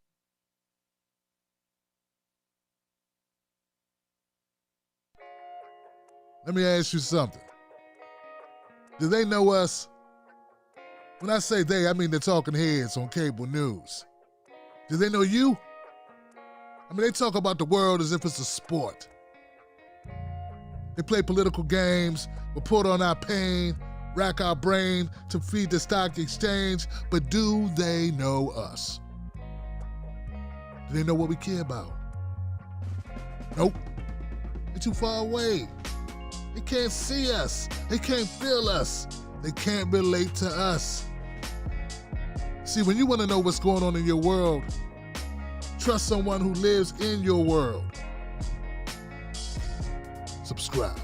Let me ask you something. Do they know us? When I say they, I mean the talking heads on cable news. Do they know you? I mean, they talk about the world as if it's a sport. They play political games, report on our pain, rack our brain to feed the stock exchange, but do they know us? Do they know what we care about? Nope. They're too far away. They can't see us. They can't feel us. They can't relate to us. See, when you want to know what's going on in your world, trust someone who lives in your world. Subscribe.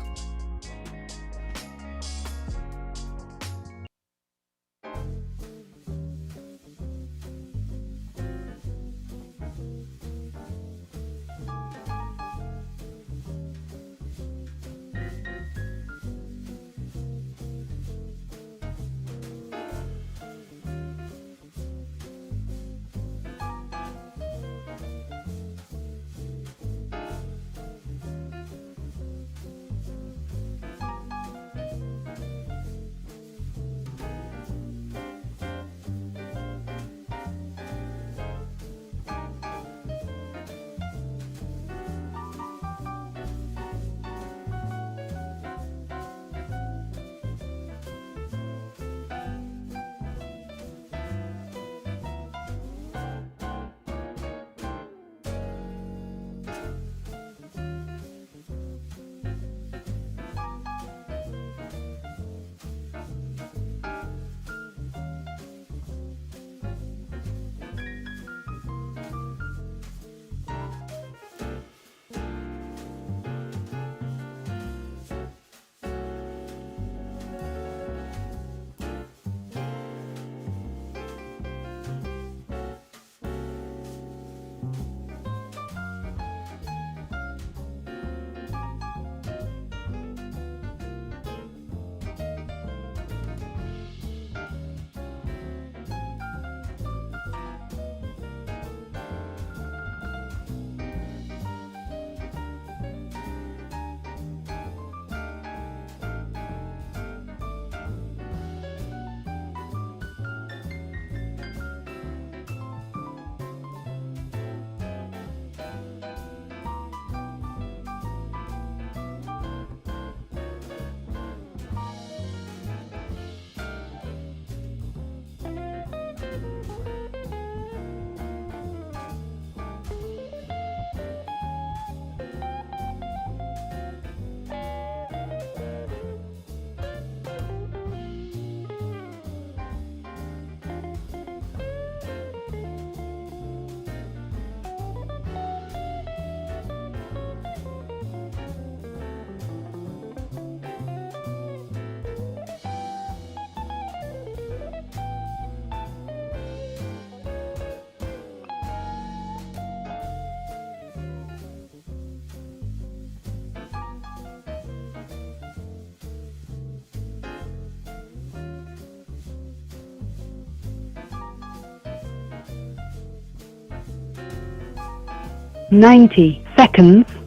90 seconds.